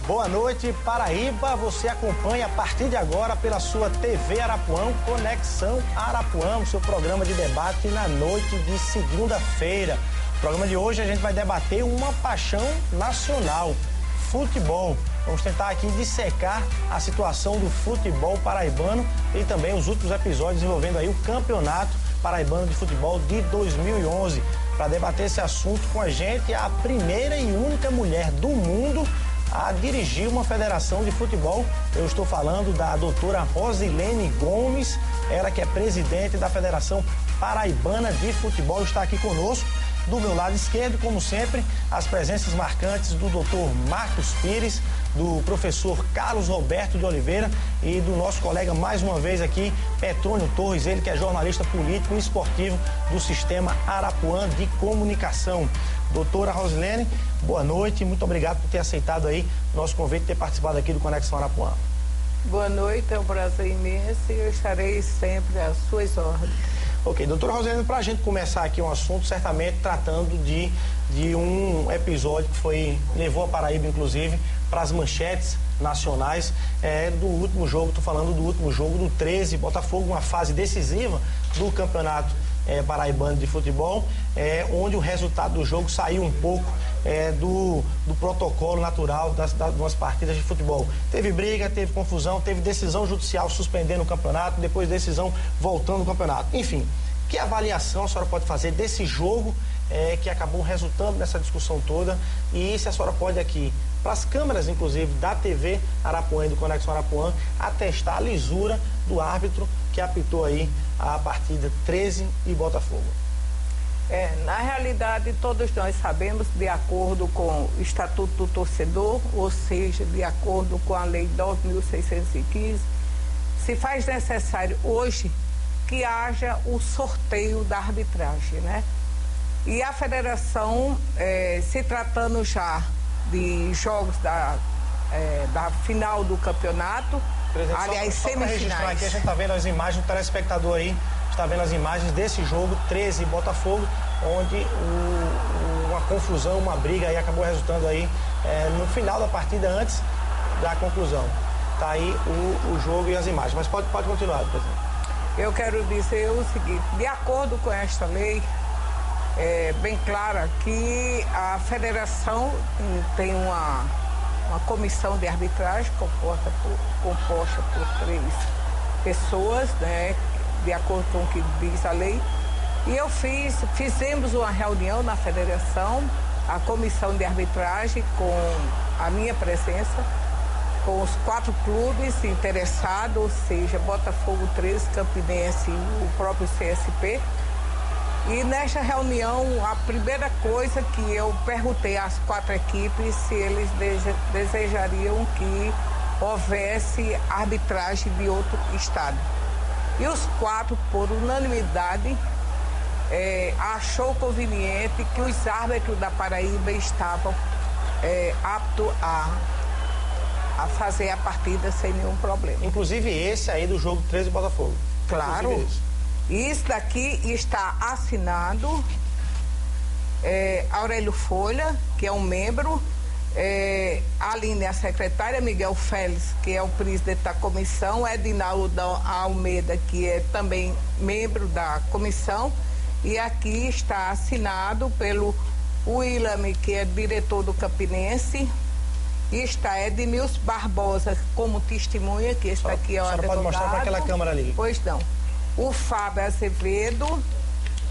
Boa noite, Paraíba. Você acompanha a partir de agora pela sua TV Arapuã, Conexão Arapuã, o seu programa de debate na noite de segunda-feira. No programa de hoje a gente vai debater uma paixão nacional, futebol. Vamos tentar aqui dissecar a situação do futebol paraibano e também os últimos episódios envolvendo aí o Campeonato Paraibano de Futebol de 2011. Para debater esse assunto com a gente, a primeira e única mulher do mundo a dirigir uma federação de futebol. Eu estou falando da doutora Rosilene Gomes, ela que é presidente da Federação Paraibana de Futebol, está aqui conosco. Do meu lado esquerdo, como sempre, as presenças marcantes do doutor Marcos Pires, do professor Carlos Roberto de Oliveira e do nosso colega, mais uma vez aqui, Petrônio Torres, ele que é jornalista político e esportivo do Sistema Arapuã de Comunicação. Doutora Rosilene, boa noite, muito obrigado por ter aceitado aí nosso convite e ter participado aqui do Conexão Arapuã. Boa noite, é um prazer imenso e eu estarei sempre às suas ordens. Ok, doutora Rosilene, para a gente começar aqui um assunto, certamente tratando de um episódio que levou a Paraíba, inclusive, para as manchetes nacionais do último jogo, estou falando do último jogo do 13, Botafogo, uma fase decisiva do Campeonato Paraibano de Futebol, onde o resultado do jogo saiu um pouco do protocolo natural das partidas de futebol. Teve briga, teve confusão, teve decisão judicial suspendendo o campeonato, depois decisão voltando o campeonato. Enfim, que avaliação a senhora pode fazer desse jogo que acabou resultando nessa discussão toda, e se a senhora pode aqui, para as câmeras inclusive da TV Arapuã e do Conexão Arapuã, atestar a lisura do árbitro que apitou aí a partida 13 e Botafogo. Na realidade, todos nós sabemos, de acordo com o Estatuto do Torcedor, ou seja, de acordo com a Lei 9.615, se faz necessário hoje que haja o sorteio da arbitragem, né? E a federação, se tratando já de jogos da final do campeonato, aliás, semifinais. Aqui a gente está vendo as imagens, o telespectador aí está vendo as imagens desse jogo 13 e Botafogo, onde uma confusão, uma briga aí acabou resultando aí no final da partida, antes da conclusão. Está aí o jogo e as imagens, mas pode continuar, presidente. Eu quero dizer o seguinte, de acordo com esta lei, bem clara, que a federação tem uma comissão de arbitragem composta por 3 pessoas, né, de acordo com o que diz a lei. E fizemos uma reunião na federação, a comissão de arbitragem, com a minha presença, com os 4 clubes interessados, ou seja, Botafogo, 13, Campinense e o próprio CSP. E nesta reunião, a primeira coisa que eu perguntei às 4 equipes se eles desejariam que houvesse arbitragem de outro estado. E os 4, por unanimidade, achou conveniente que os árbitros da Paraíba estavam aptos a fazer a partida sem nenhum problema. Inclusive esse aí do jogo 13 Botafogo. Claro. Isso daqui está assinado Aurélio Folha, que é um membro, Aline, a secretária, Miguel Félix, que é o presidente da comissão, Edinaldo Almeida, que é também membro da comissão, e aqui está assinado pelo William, que é diretor do Campinense, e está Ednilson Barbosa como testemunha, que está aqui é o advogado. Pode mostrar para aquela câmera ali. Pois não. O Fábio Azevedo,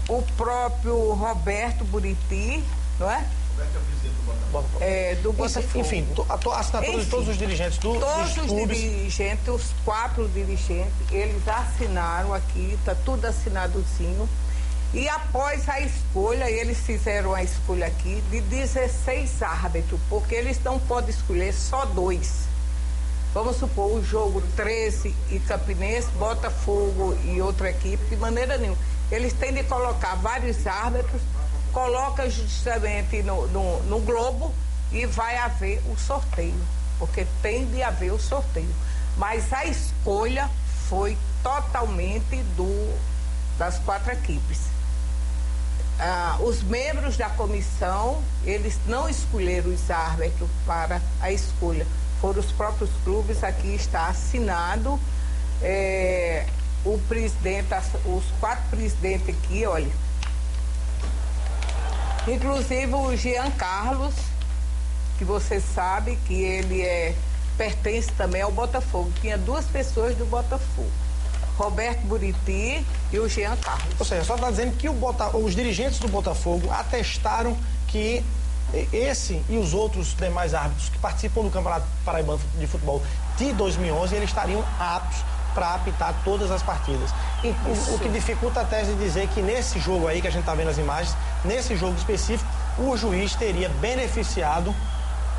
o próprio Roberto Buriti, não é? Roberto é o presidente do Botafogo. Do Botafogo. Enfim, a assinatura de todos os dirigentes dos clubes. Todos os dirigentes, os 4 dirigentes, eles assinaram aqui, está tudo assinadozinho. E após a escolha, eles fizeram a escolha aqui de 16 árbitros, porque eles não podem escolher só 2. Vamos supor, o jogo 13 e Campinense, Botafogo e outra equipe, de maneira nenhuma. Eles têm de colocar vários árbitros, coloca justamente no Globo e vai haver o sorteio, porque tem de haver o sorteio. Mas a escolha foi totalmente das 4 equipes. Os membros da comissão, eles não escolheram os árbitros para a escolha. foram os próprios clubes. Aqui está assinado o presidente, os 4 presidentes aqui, olha. Inclusive o Jean Carlos, que você sabe que ele pertence também ao Botafogo. Tinha 2 pessoas do Botafogo, Roberto Buriti e o Jean Carlos. Ou seja, só está dizendo que os dirigentes do Botafogo atestaram que esse e os outros demais árbitros que participam do Campeonato Paraibano de Futebol de 2011, eles estariam aptos para apitar todas as partidas. E o que dificulta a tese de dizer que nesse jogo aí, que a gente está vendo as imagens, nesse jogo específico, o juiz teria beneficiado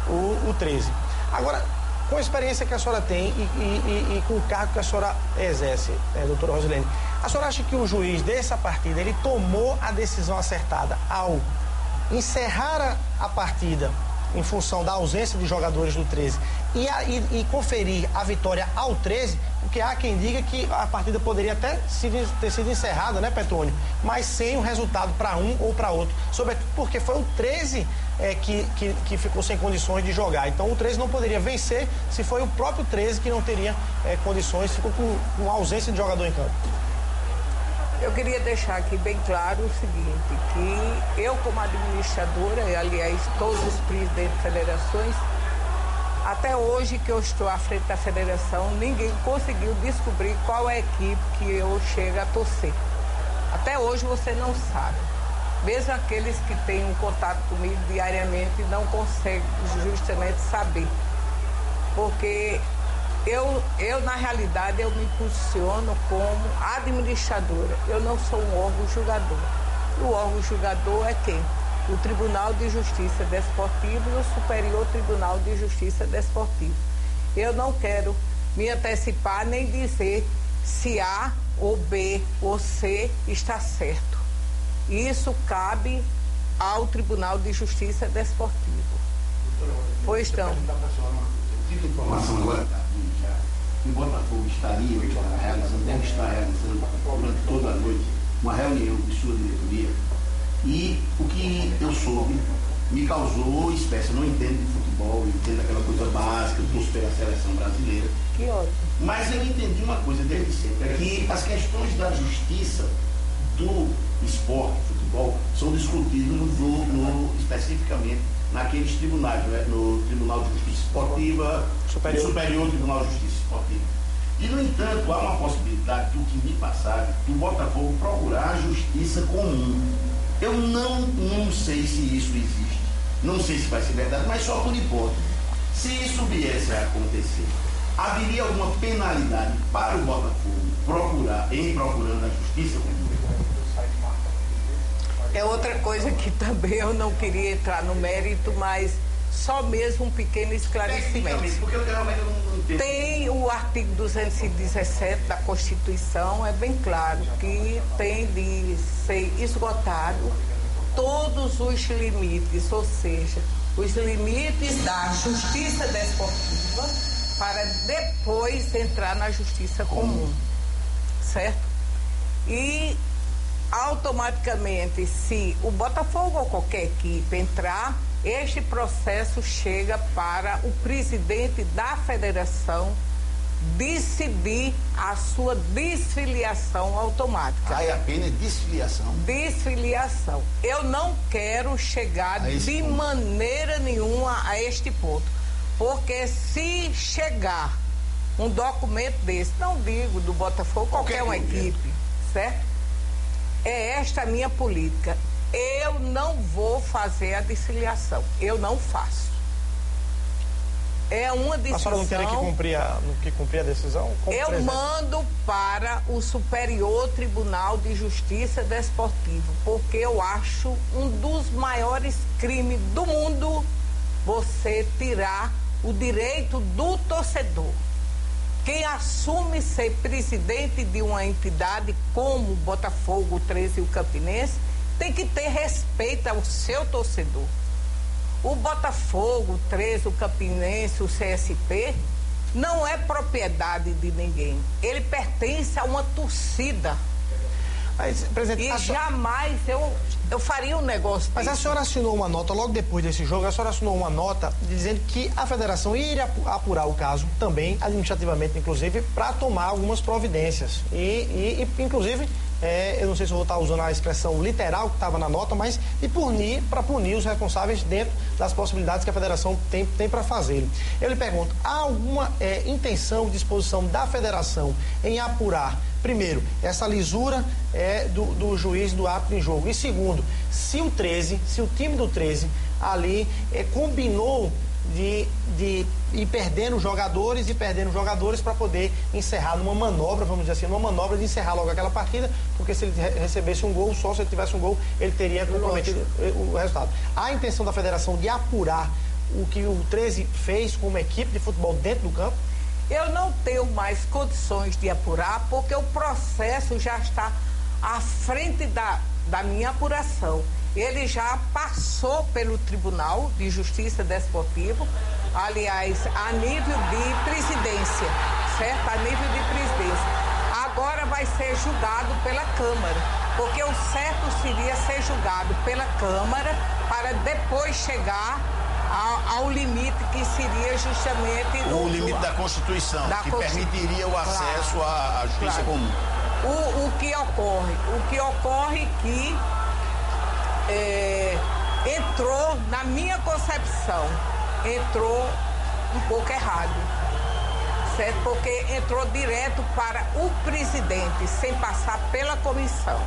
o 13. Agora, com a experiência que a senhora tem e com o cargo que a senhora exerce, doutora Rosilene, a senhora acha que o juiz dessa partida, ele tomou a decisão acertada ao encerrar a partida em função da ausência de jogadores do 13 e conferir a vitória ao 13, porque há quem diga que a partida poderia até ter sido encerrada, né, Petrônio? Mas sem o resultado para um ou para outro, sobretudo porque foi o 13 que ficou sem condições de jogar. Então o 13 não poderia vencer se foi o próprio 13 que não teria condições, ficou com ausência de jogador em campo. Eu queria deixar aqui bem claro o seguinte, que eu como administradora, e aliás todos os presidentes de federações, até hoje que eu estou à frente da federação, ninguém conseguiu descobrir qual é a equipe que eu chego a torcer. Até hoje você não sabe. Mesmo aqueles que têm um contato comigo diariamente não conseguem justamente saber. Porque eu na realidade, eu me posiciono como administradora. Eu não sou um órgão julgador. O órgão julgador é quem? O Tribunal de Justiça Desportiva e o Superior Tribunal de Justiça Desportiva. Eu não quero me antecipar nem dizer se A ou B ou C está certo. Isso cabe ao Tribunal de Justiça Desportiva. Pois não. Tive informação agora que o Botafogo estaria realizando, deve estar realizando durante toda a noite uma reunião de sua diretoria. E o que eu soube me causou espécie. Eu não entendo de futebol, eu entendo aquela coisa básica, eu torço pela seleção brasileira. Que ótimo. Mas eu entendi uma coisa desde sempre, é que as questões da justiça do esporte, futebol, são discutidas especificamente naqueles tribunais, né? No Tribunal de Justiça Esportiva, Superior Tribunal de Justiça Esportiva. E, no entanto, há uma possibilidade, do que me passaram, do Botafogo procurar a justiça comum. Eu não sei se isso existe, não sei se vai ser verdade, mas só por hipótese. Se isso viesse a acontecer, haveria alguma penalidade para o Botafogo procurando a justiça comum? É outra coisa que também eu não queria entrar no mérito, mas só mesmo um pequeno esclarecimento. Porque eu realmente não entendo. Tem o artigo 217 da Constituição, é bem claro que tem de ser esgotado todos os limites, ou seja, os limites da justiça desportiva para depois entrar na justiça comum, certo? E automaticamente, se o Botafogo ou qualquer equipe entrar, este processo chega para o presidente da federação decidir a sua desfiliação automática. Aí apenas desfiliação? Desfiliação. Eu não quero chegar de maneira nenhuma a este ponto, porque se chegar um documento desse, não digo do Botafogo, qualquer uma equipe, certo? É esta a minha política. Eu não vou fazer a desfiliação. Eu não faço. É uma decisão... A senhora não teria que cumprir a decisão? Eu mando para o Superior Tribunal de Justiça Desportiva, porque eu acho um dos maiores crimes do mundo você tirar o direito do torcedor. Quem assume ser presidente de uma entidade como o Botafogo, o 13 e o Campinense, tem que ter respeito ao seu torcedor. O Botafogo, o 13, o Campinense, o CSP, não é propriedade de ninguém. Ele pertence a uma torcida. Mas, presidente, e jamais eu eu faria um negócio. Mas a senhora assinou uma nota, logo depois desse jogo, a senhora assinou uma nota dizendo que a federação iria apurar o caso também, administrativamente, inclusive, para tomar algumas providências. E inclusive, eu não sei se eu vou estar usando a expressão literal que estava na nota, mas para punir os responsáveis dentro das possibilidades que a federação tem para fazer. Eu lhe pergunto, há alguma intenção, disposição da federação em apurar, primeiro, essa lisura do juiz do árbitro em jogo, e segundo, se o time do 13 ali combinou de ir perdendo jogadores para poder encerrar numa manobra, vamos dizer assim, numa manobra de encerrar logo aquela partida, porque se ele recebesse um gol, só se ele tivesse um gol, ele teria comprometido o resultado. Há a intenção da federação de apurar o que o 13 fez com uma equipe de futebol dentro do campo? Eu não tenho mais condições de apurar, porque o processo já está à frente da minha apuração. Ele já passou pelo Tribunal de Justiça Desportivo, aliás, a nível de presidência, certo? A nível de presidência. Agora vai ser julgado pela Câmara, porque o certo seria ser julgado pela Câmara para depois chegar ao limite que seria justamente... O limite da Constituição, que permitiria o acesso à justiça comum. O que ocorre que entrou, na minha concepção, entrou um pouco errado, certo? Porque entrou direto para o presidente, sem passar pela comissão,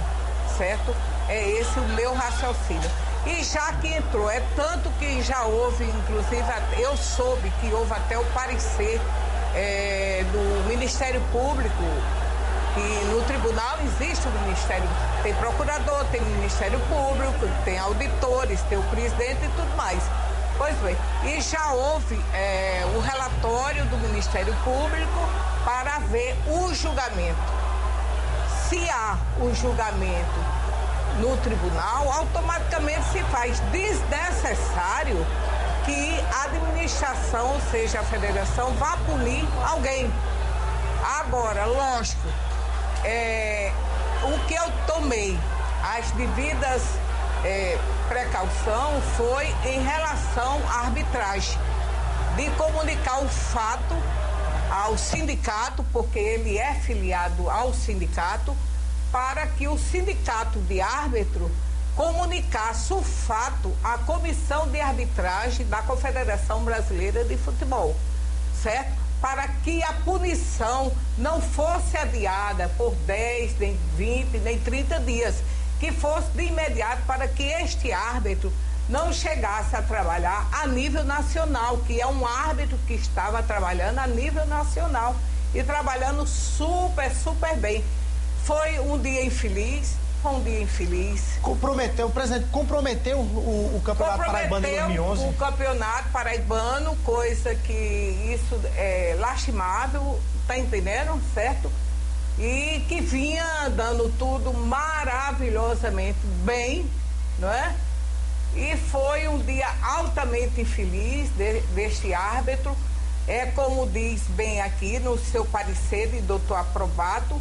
certo? É esse o meu raciocínio. E já que entrou, tanto que já houve, inclusive, eu soube que houve até o parecer do Ministério Público, que no tribunal existe o Ministério, tem procurador, tem Ministério Público, tem auditores, tem o presidente e tudo mais. Pois bem, e já houve o relatório do Ministério Público para ver o julgamento. Se há o julgamento no tribunal, automaticamente se faz desnecessário que a administração, ou seja, a federação, vá punir alguém. Agora, lógico, o que eu tomei, as devidas precaução foi em relação à arbitragem, de comunicar o fato ao sindicato, porque ele é filiado ao sindicato, para que o sindicato de árbitro comunicasse o fato à comissão de arbitragem da Confederação Brasileira de Futebol, certo? Para que a punição não fosse adiada por 10, nem 20, nem 30 dias, que fosse de imediato para que este árbitro não chegasse a trabalhar a nível nacional, que é um árbitro que estava trabalhando a nível nacional e trabalhando super, super bem. Foi um dia infeliz, O presidente comprometeu o Campeonato Paraibano de 2011? O Campeonato Paraibano, coisa que isso é lastimável, tá entendendo, certo? E que vinha dando tudo maravilhosamente bem, não é? E foi um dia altamente infeliz deste árbitro. É como diz bem aqui no seu parecer de doutor Aprovato,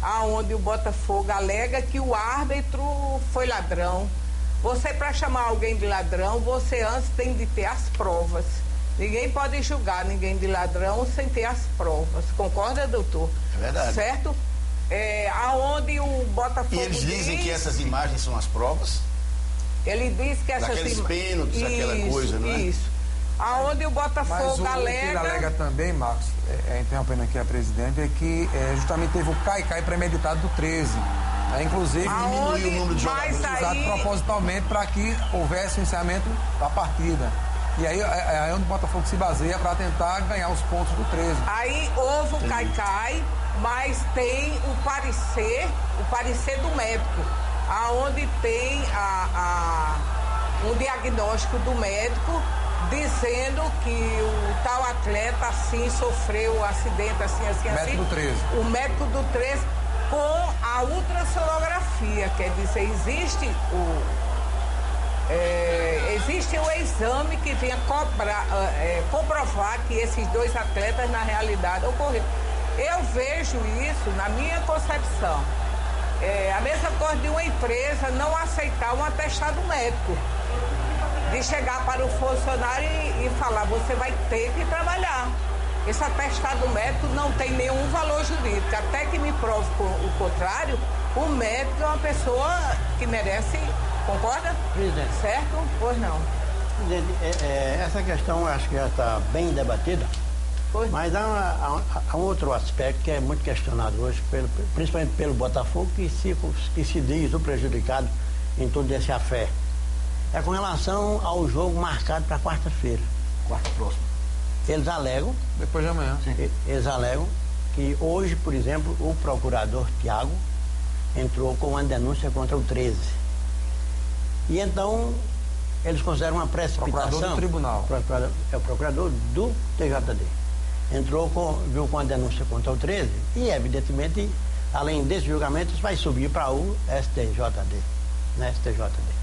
aonde o Botafogo alega que o árbitro foi ladrão. Você, para chamar alguém de ladrão, você antes tem de ter as provas. Ninguém pode julgar ninguém de ladrão sem ter as provas. Concorda, doutor? É verdade. Certo? Aonde o Botafogo E eles dizem que essas imagens são as provas? Ele diz que essas imagens... Daqueles pênaltis, aquela coisa, não é? Isso. Aonde o Botafogo alega... Mas o que ele alega também, Marcos, interrompendo aqui a presidente, é que justamente teve o cai-cai premeditado do 13. Inclusive, diminuiu o número de jogadores usado propositalmente para que houvesse o encerramento da partida. E aí é onde o Botafogo se baseia para tentar ganhar os pontos do 13. Aí houve o cai-cai, mas tem o parecer do médico, aonde tem um diagnóstico do médico dizendo que o tal atleta assim sofreu um acidente, assim. Médico do 13. O médico do 13 com a ultrassonografia, quer dizer, existe o exame que venha comprovar que esses dois atletas na realidade ocorreram. Eu vejo isso na minha concepção. a mesma coisa de uma empresa não aceitar um atestado médico. De chegar para o funcionário e falar, você vai ter que trabalhar. Esse atestado médico não tem nenhum valor jurídico. Até que me prove o contrário, o médico é uma pessoa que merece, concorda? Presidente. Certo? Pois não. Presidente, essa questão acho que já está bem debatida, mas há um outro aspecto que é muito questionado hoje, principalmente pelo Botafogo, que se diz o prejudicado em todo esse afé. É com relação ao jogo marcado para quarta-feira. Quarta próxima. Eles alegam... Depois de amanhã. Sim. Eles alegam que hoje, por exemplo, o procurador Tiago entrou com uma denúncia contra o 13. E então, eles consideram uma precipitação... Procurador do tribunal. É o procurador do TJD. Entrou com a denúncia contra o 13 e, evidentemente, além desse julgamento, isso vai subir para o STJD. Né, STJD.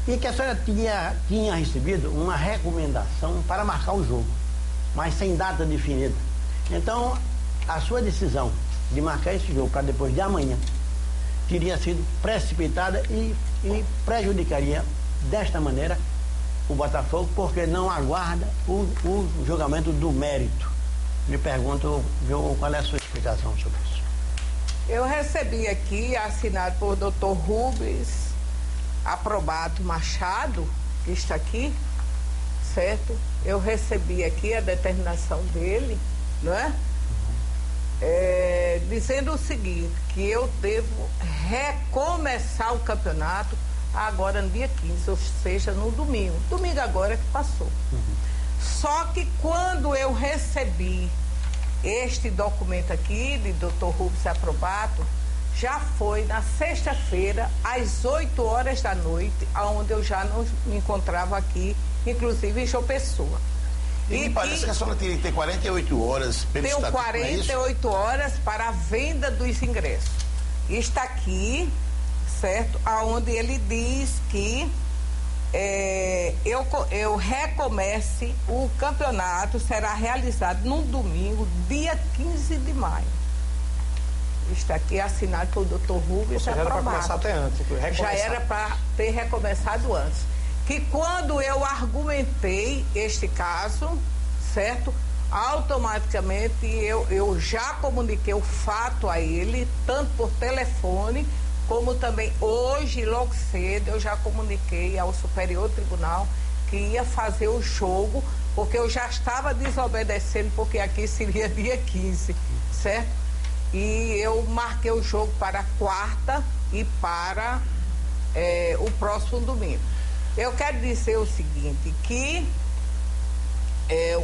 E que a senhora tinha recebido uma recomendação para marcar o jogo, mas sem data definida. Então, a sua decisão de marcar esse jogo para depois de amanhã teria sido precipitada e prejudicaria desta maneira o Botafogo, porque não aguarda o julgamento do mérito. Me pergunto qual é a sua explicação sobre isso. Eu recebi aqui, assinado por Dr. Rubens Aprobato Machado, que está aqui, certo? Eu recebi aqui a determinação dele, não é? Dizendo o seguinte, que eu devo recomeçar o campeonato agora no dia 15, ou seja, no domingo. Domingo agora que passou. Só que quando eu recebi este documento aqui, de Dr. Rubens Aprobato, já foi na sexta-feira, às 8 horas da noite, onde eu já não me encontrava aqui, inclusive em João Pessoa. E parece que a senhora tem 48 horas pelo estatuto. Tenho 48 horas para a venda dos ingressos. Está aqui, certo? Onde ele diz que eu recomece o campeonato, será realizado no domingo, dia 15 de maio. Está aqui assinado pelo Dr. Rubens. Já era para começar até antes. Já era para ter recomeçado antes. Que quando eu argumentei este caso, certo? Automaticamente eu já comuniquei o fato a ele, tanto por telefone, como também hoje, logo cedo, eu já comuniquei ao Superior Tribunal que ia fazer o jogo, porque eu já estava desobedecendo, porque aqui seria dia 15, certo? E eu marquei o jogo para quarta e para o próximo domingo. Eu quero dizer o seguinte, que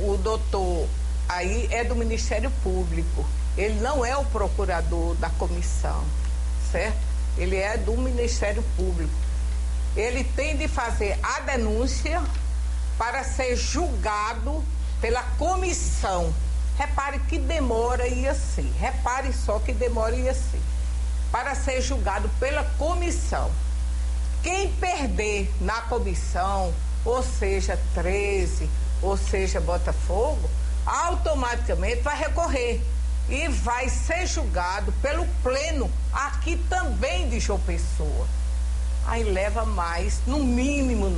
o doutor aí é do Ministério Público, ele não é o procurador da comissão, certo? Ele é do Ministério Público. Ele tem de fazer a denúncia para ser julgado pela comissão. Repare que demora ia ser. Repare só que demora ia ser. Para ser julgado pela comissão. Quem perder na comissão, ou seja, 13, ou seja, Botafogo, automaticamente vai recorrer. E vai ser julgado pelo pleno aqui também de João Pessoa. Aí leva mais, no mínimo,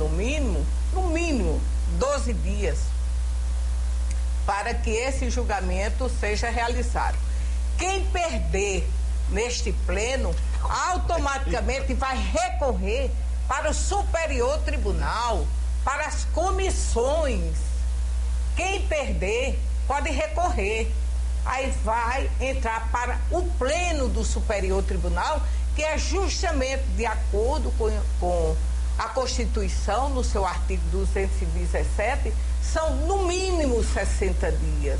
12 dias. Para que esse julgamento seja realizado. Quem perder neste pleno, automaticamente vai recorrer para o Superior Tribunal, para as comissões. Quem perder pode recorrer. Aí vai entrar para o pleno do Superior Tribunal, que é justamente de acordo com a Constituição, no seu artigo 217, são no mínimo 60 dias.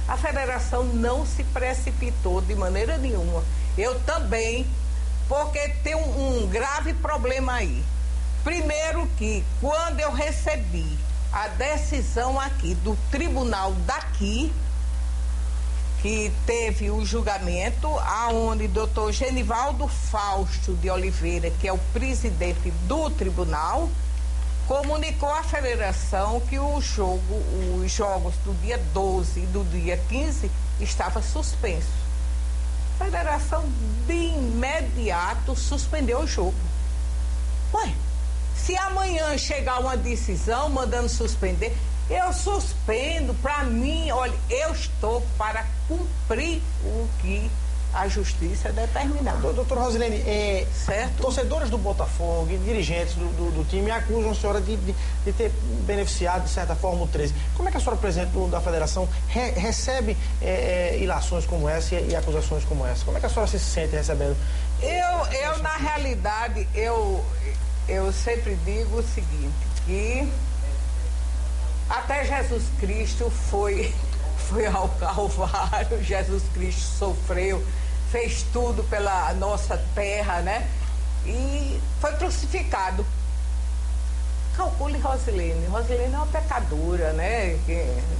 A federação não se precipitou de maneira nenhuma. Eu também, porque tem um grave problema aí. Primeiro que, quando eu recebi a decisão aqui do tribunal daqui, que teve o julgamento, aonde o doutor Genivaldo Fausto de Oliveira, que é o presidente do tribunal, comunicou à federação que os jogos do dia 12 e do dia 15 estavam suspensos. A federação de imediato suspendeu o jogo. Ué, se amanhã chegar uma decisão mandando suspender, eu suspendo. Para mim, olha, eu estou para cumprir o que a justiça determinar. Doutora Rosilene, certo? Torcedores do Botafogo e dirigentes do time acusam a senhora de ter beneficiado, de certa forma, o 13. Como é que a senhora, presidente da federação, recebe ilações como essa e acusações como essa? Como é que a senhora se sente recebendo? Eu na realidade, eu sempre digo o seguinte, que até Jesus Cristo foi ao Calvário, Jesus Cristo sofreu, fez tudo pela nossa terra, né? E foi crucificado. Calcule Rosilene. Rosilene é uma pecadora, né?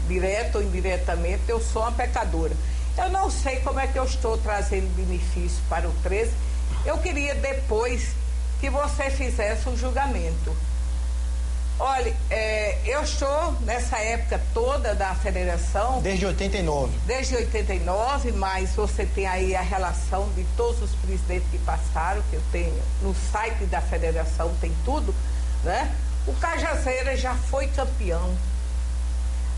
Direto ou indiretamente, eu sou uma pecadora. Eu não sei como é que eu estou trazendo benefício para o 13. Eu queria depois que você fizesse um julgamento. Olha, eu estou nessa época toda da federação. Desde 89. Desde 89, mas você tem aí a relação de todos os presidentes que passaram, que eu tenho no site da federação, tem tudo, né? O Cajazeira já foi campeão,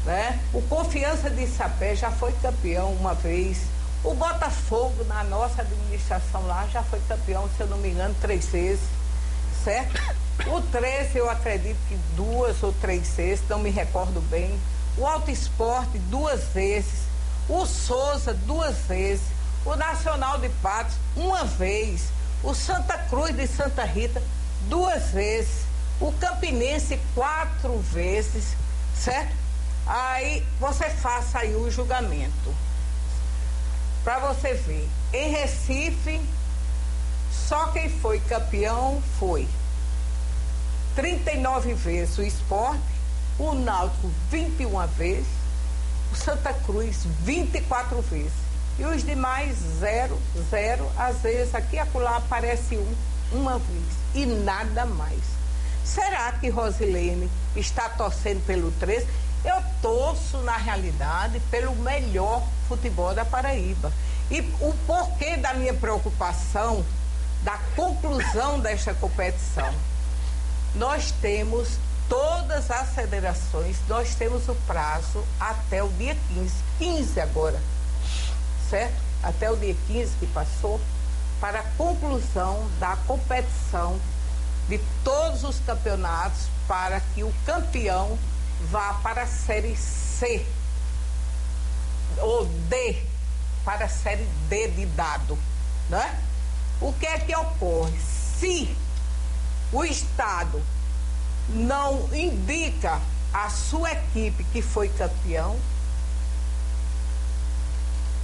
né? O Confiança de Sapé já foi campeão uma vez. O Botafogo, na nossa administração lá, já foi campeão, se eu não me engano, 3 vezes, certo? O 13, eu acredito que 2 ou 3 vezes, não me recordo bem. O Alto Esporte, 2 vezes. O Souza, 2 vezes. O Nacional de Patos, 1 vez. O Santa Cruz de Santa Rita, 2 vezes. O Campinense, 4 vezes, certo? Aí você faça aí o julgamento. Para você ver. Em Recife, só quem foi campeão foi 39 vezes o Sport, o Náutico 21 vezes, o Santa Cruz 24 vezes. E os demais 0, às vezes aqui e acolá aparece uma vez e nada mais. Será que Rosilene está torcendo pelo 13? Eu torço, na realidade, pelo melhor futebol da Paraíba. E o porquê da minha preocupação da conclusão desta competição? Nós temos todas as federações, nós temos o prazo até o dia 15 agora, certo? Até o dia 15 que passou, para a conclusão da competição de todos os campeonatos, para que o campeão vá para a Série C, ou D, para a Série D de dado, né? O que é que ocorre? Se o Estado não indica a sua equipe que foi campeão,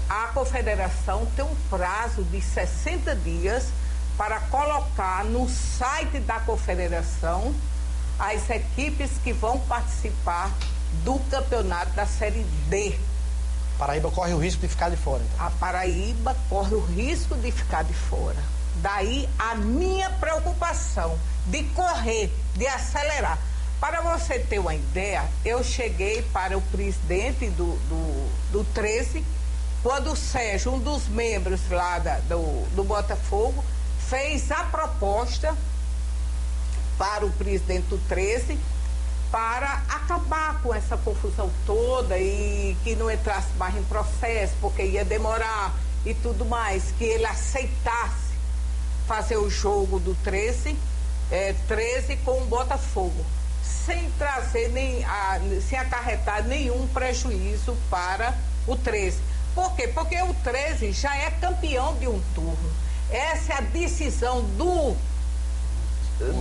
a Confederação tem um prazo de 60 dias para colocar no site da Confederação as equipes que vão participar do campeonato da Série D. Paraíba corre o risco de ficar de fora. Então. A Paraíba corre o risco de ficar de fora. Daí a minha preocupação de correr, de acelerar. Para você ter uma ideia, eu cheguei para o presidente do 13, quando o Sérgio, um dos membros lá do Botafogo, fez a proposta para o presidente do 13 para acabar com essa confusão toda e que não entrasse mais em processo, porque ia demorar e tudo mais, que ele aceitasse fazer o jogo do 13 com o Botafogo, sem trazer sem acarretar nenhum prejuízo para o 13. Por quê? Porque o 13 já é campeão de um turno. Essa é a decisão do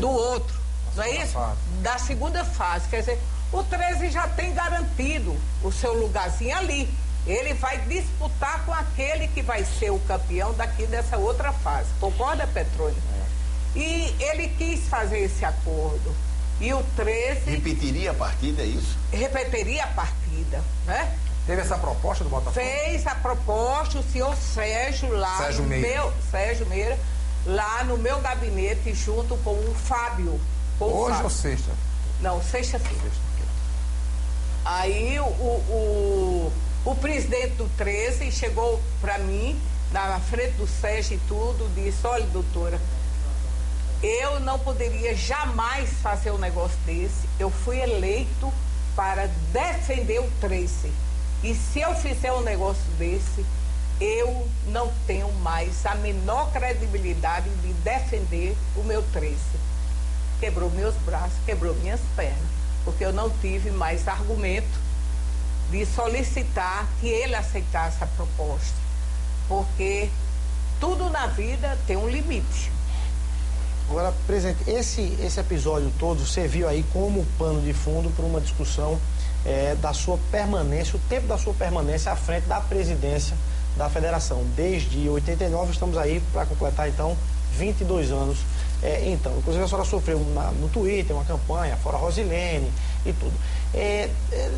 outro, não é isso? Da segunda fase. Quer dizer, o 13 já tem garantido o seu lugarzinho ali. Ele vai disputar com aquele que vai ser o campeão daqui dessa outra fase. Concorda, Petrônio? E ele quis fazer esse acordo. E o 13... Repetiria a partida, é isso? Repetiria a partida, né? Teve essa proposta do Botafogo? Fez a proposta o senhor Sérgio lá. Sérgio Meira, lá no meu gabinete, junto com o Fábio. Hoje ou sexta? Não, sexta-feira. Aí o presidente do 13 chegou para mim na frente do SES e tudo, disse, olha, doutora, eu não poderia jamais fazer um negócio desse. Eu fui eleito para defender o 13. E se eu fizer um negócio desse, eu não tenho mais a menor credibilidade de defender o meu 13. Quebrou meus braços, quebrou minhas pernas, porque eu não tive mais argumento de solicitar que ele aceitasse a proposta. Porque tudo na vida tem um limite. Agora, presidente, esse episódio todo serviu aí como pano de fundo para uma discussão da sua permanência, o tempo da sua permanência à frente da presidência da federação. Desde 89 estamos aí para completar, então, 22 anos. Então, inclusive a senhora sofreu no Twitter uma campanha, fora Rosilene e tudo.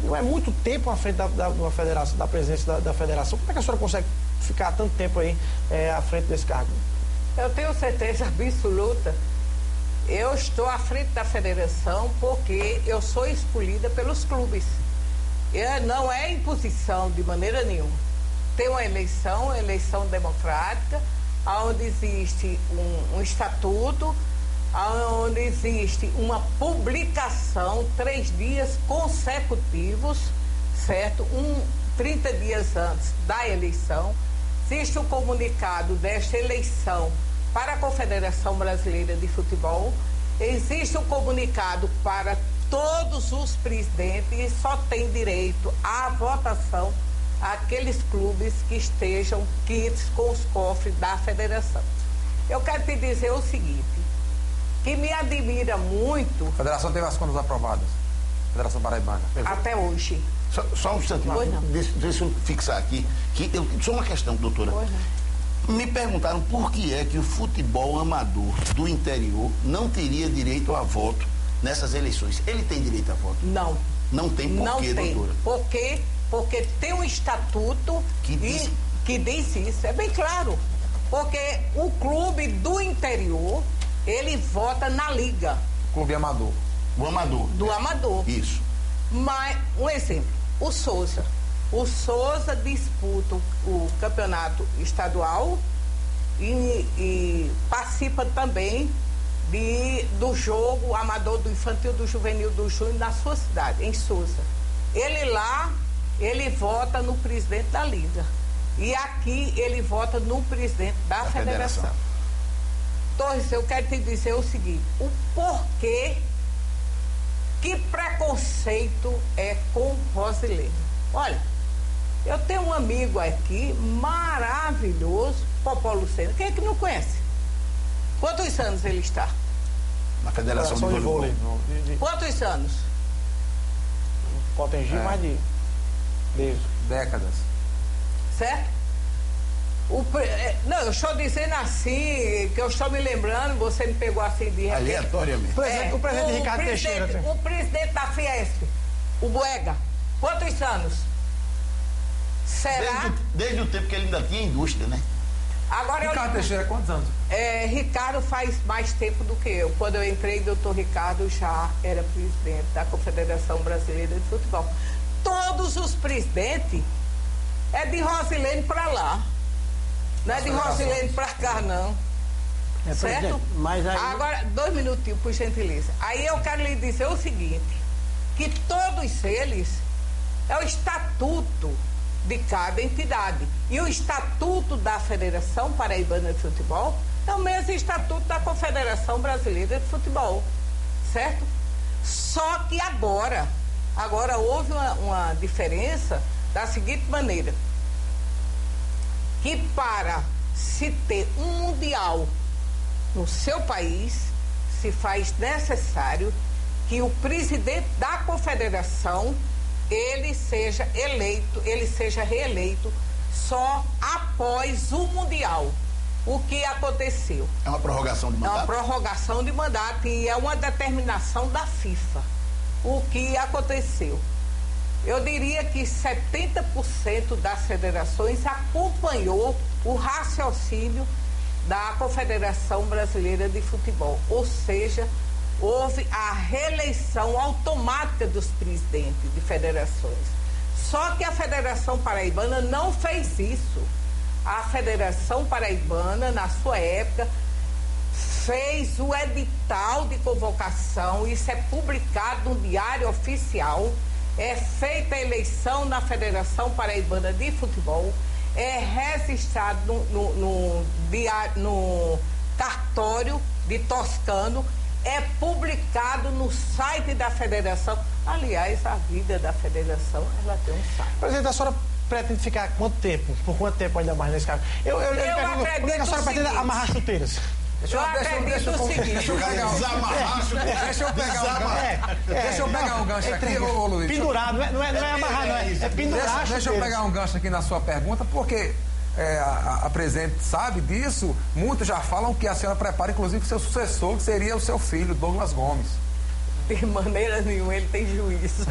Não é muito tempo à frente da federação, da presidência da federação. Como é que a senhora consegue ficar tanto tempo aí à frente desse cargo? Eu tenho certeza absoluta. Eu estou à frente da federação porque eu sou escolhida pelos clubes. Não é imposição de maneira nenhuma. Tem uma eleição democrática, onde existe um estatuto, onde existe uma publicação 3 dias consecutivos, certo? 30 dias antes da eleição. Existe um comunicado desta eleição para a Confederação Brasileira de Futebol. Existe um comunicado para todos os presidentes e só tem direito à votação aqueles clubes que estejam quites com os cofres da federação. Eu quero te dizer o seguinte, que me admira muito... A federação teve as contas aprovadas, Federação Paraibana. Até hoje. Só um instante, deixa eu fixar aqui, só uma questão, doutora. Me perguntaram por que é que o futebol amador do interior não teria direito a voto nessas eleições. Ele tem direito a voto? Não. Não tem por quê, doutora? Porque tem um estatuto que diz isso, é bem claro. Porque o clube do interior, ele vota na liga. Clube amador. O amador. Do amador. Isso. Mas, um exemplo, o Souza. O Souza disputa o campeonato estadual e participa também do jogo amador do infantil, do juvenil, do júnior na sua cidade, em Souza. Ele vota no presidente da liga. E aqui ele vota no presidente da federação. Torres, eu quero te dizer o seguinte, o porquê, que preconceito é com Rosilene. Olha, eu tenho um amigo aqui maravilhoso, Popó Lucena. Quem é que não conhece? Quantos anos ele está? Na Federação de Vôlei. Quantos anos? Potengi mais de décadas. Certo? Não, eu estou dizendo assim, que eu estou me lembrando, você me pegou assim de repente. Aleatoriamente. O presidente Ricardo Teixeira. O presidente da Fiesp, o Boega, quantos anos? Será? Desde o tempo que ele ainda tinha indústria, né? Agora Ricardo Teixeira, quantos anos? Ricardo faz mais tempo do que eu. Quando eu entrei, doutor Ricardo já era presidente da Confederação Brasileira de Futebol. Todos os presidentes é de Rosilene para lá. Não é de Rosilene para cá, não. Certo? Mas aí... Agora, 2 minutinhos, por gentileza. Aí eu quero lhe dizer o seguinte, que todos eles é o estatuto de cada entidade. E o estatuto da Federação Paraibana de Futebol é o mesmo estatuto da Confederação Brasileira de Futebol. Certo? Só que agora houve uma diferença da seguinte maneira, que para se ter um mundial no seu país, se faz necessário que o presidente da confederação ele seja reeleito só após o mundial. O que aconteceu? É uma prorrogação de mandato? É uma prorrogação de mandato e é uma determinação da FIFA. O que aconteceu? Eu diria que 70% das federações acompanhou o raciocínio da Confederação Brasileira de Futebol. Ou seja, houve a reeleição automática dos presidentes de federações. Só que a Federação Paraibana não fez isso. a Federação Paraibana, na sua época, fez o edital de convocação, isso é publicado no Diário Oficial, é feita a eleição na Federação Paraibana de Futebol, é registrado no cartório de Toscano, é publicado no site da Federação. Aliás, a vida da Federação, ela tem um site. Presidente, a senhora pretende ficar quanto tempo? Por quanto tempo ainda mais nesse cargo? Eu acredito. Como é que a senhora pretende amarrar chuteiras? Deixa eu pegar um gancho aqui, ô Luiz. Pendurar, não é amarrar, não. É pendurar. Deixa eu pegar um gancho aqui na sua pergunta, porque a presidente sabe disso. Muitos já falam que a senhora prepara, inclusive, seu sucessor, que seria o seu filho, Douglas Gomes. De maneira nenhuma, ele tem juízo.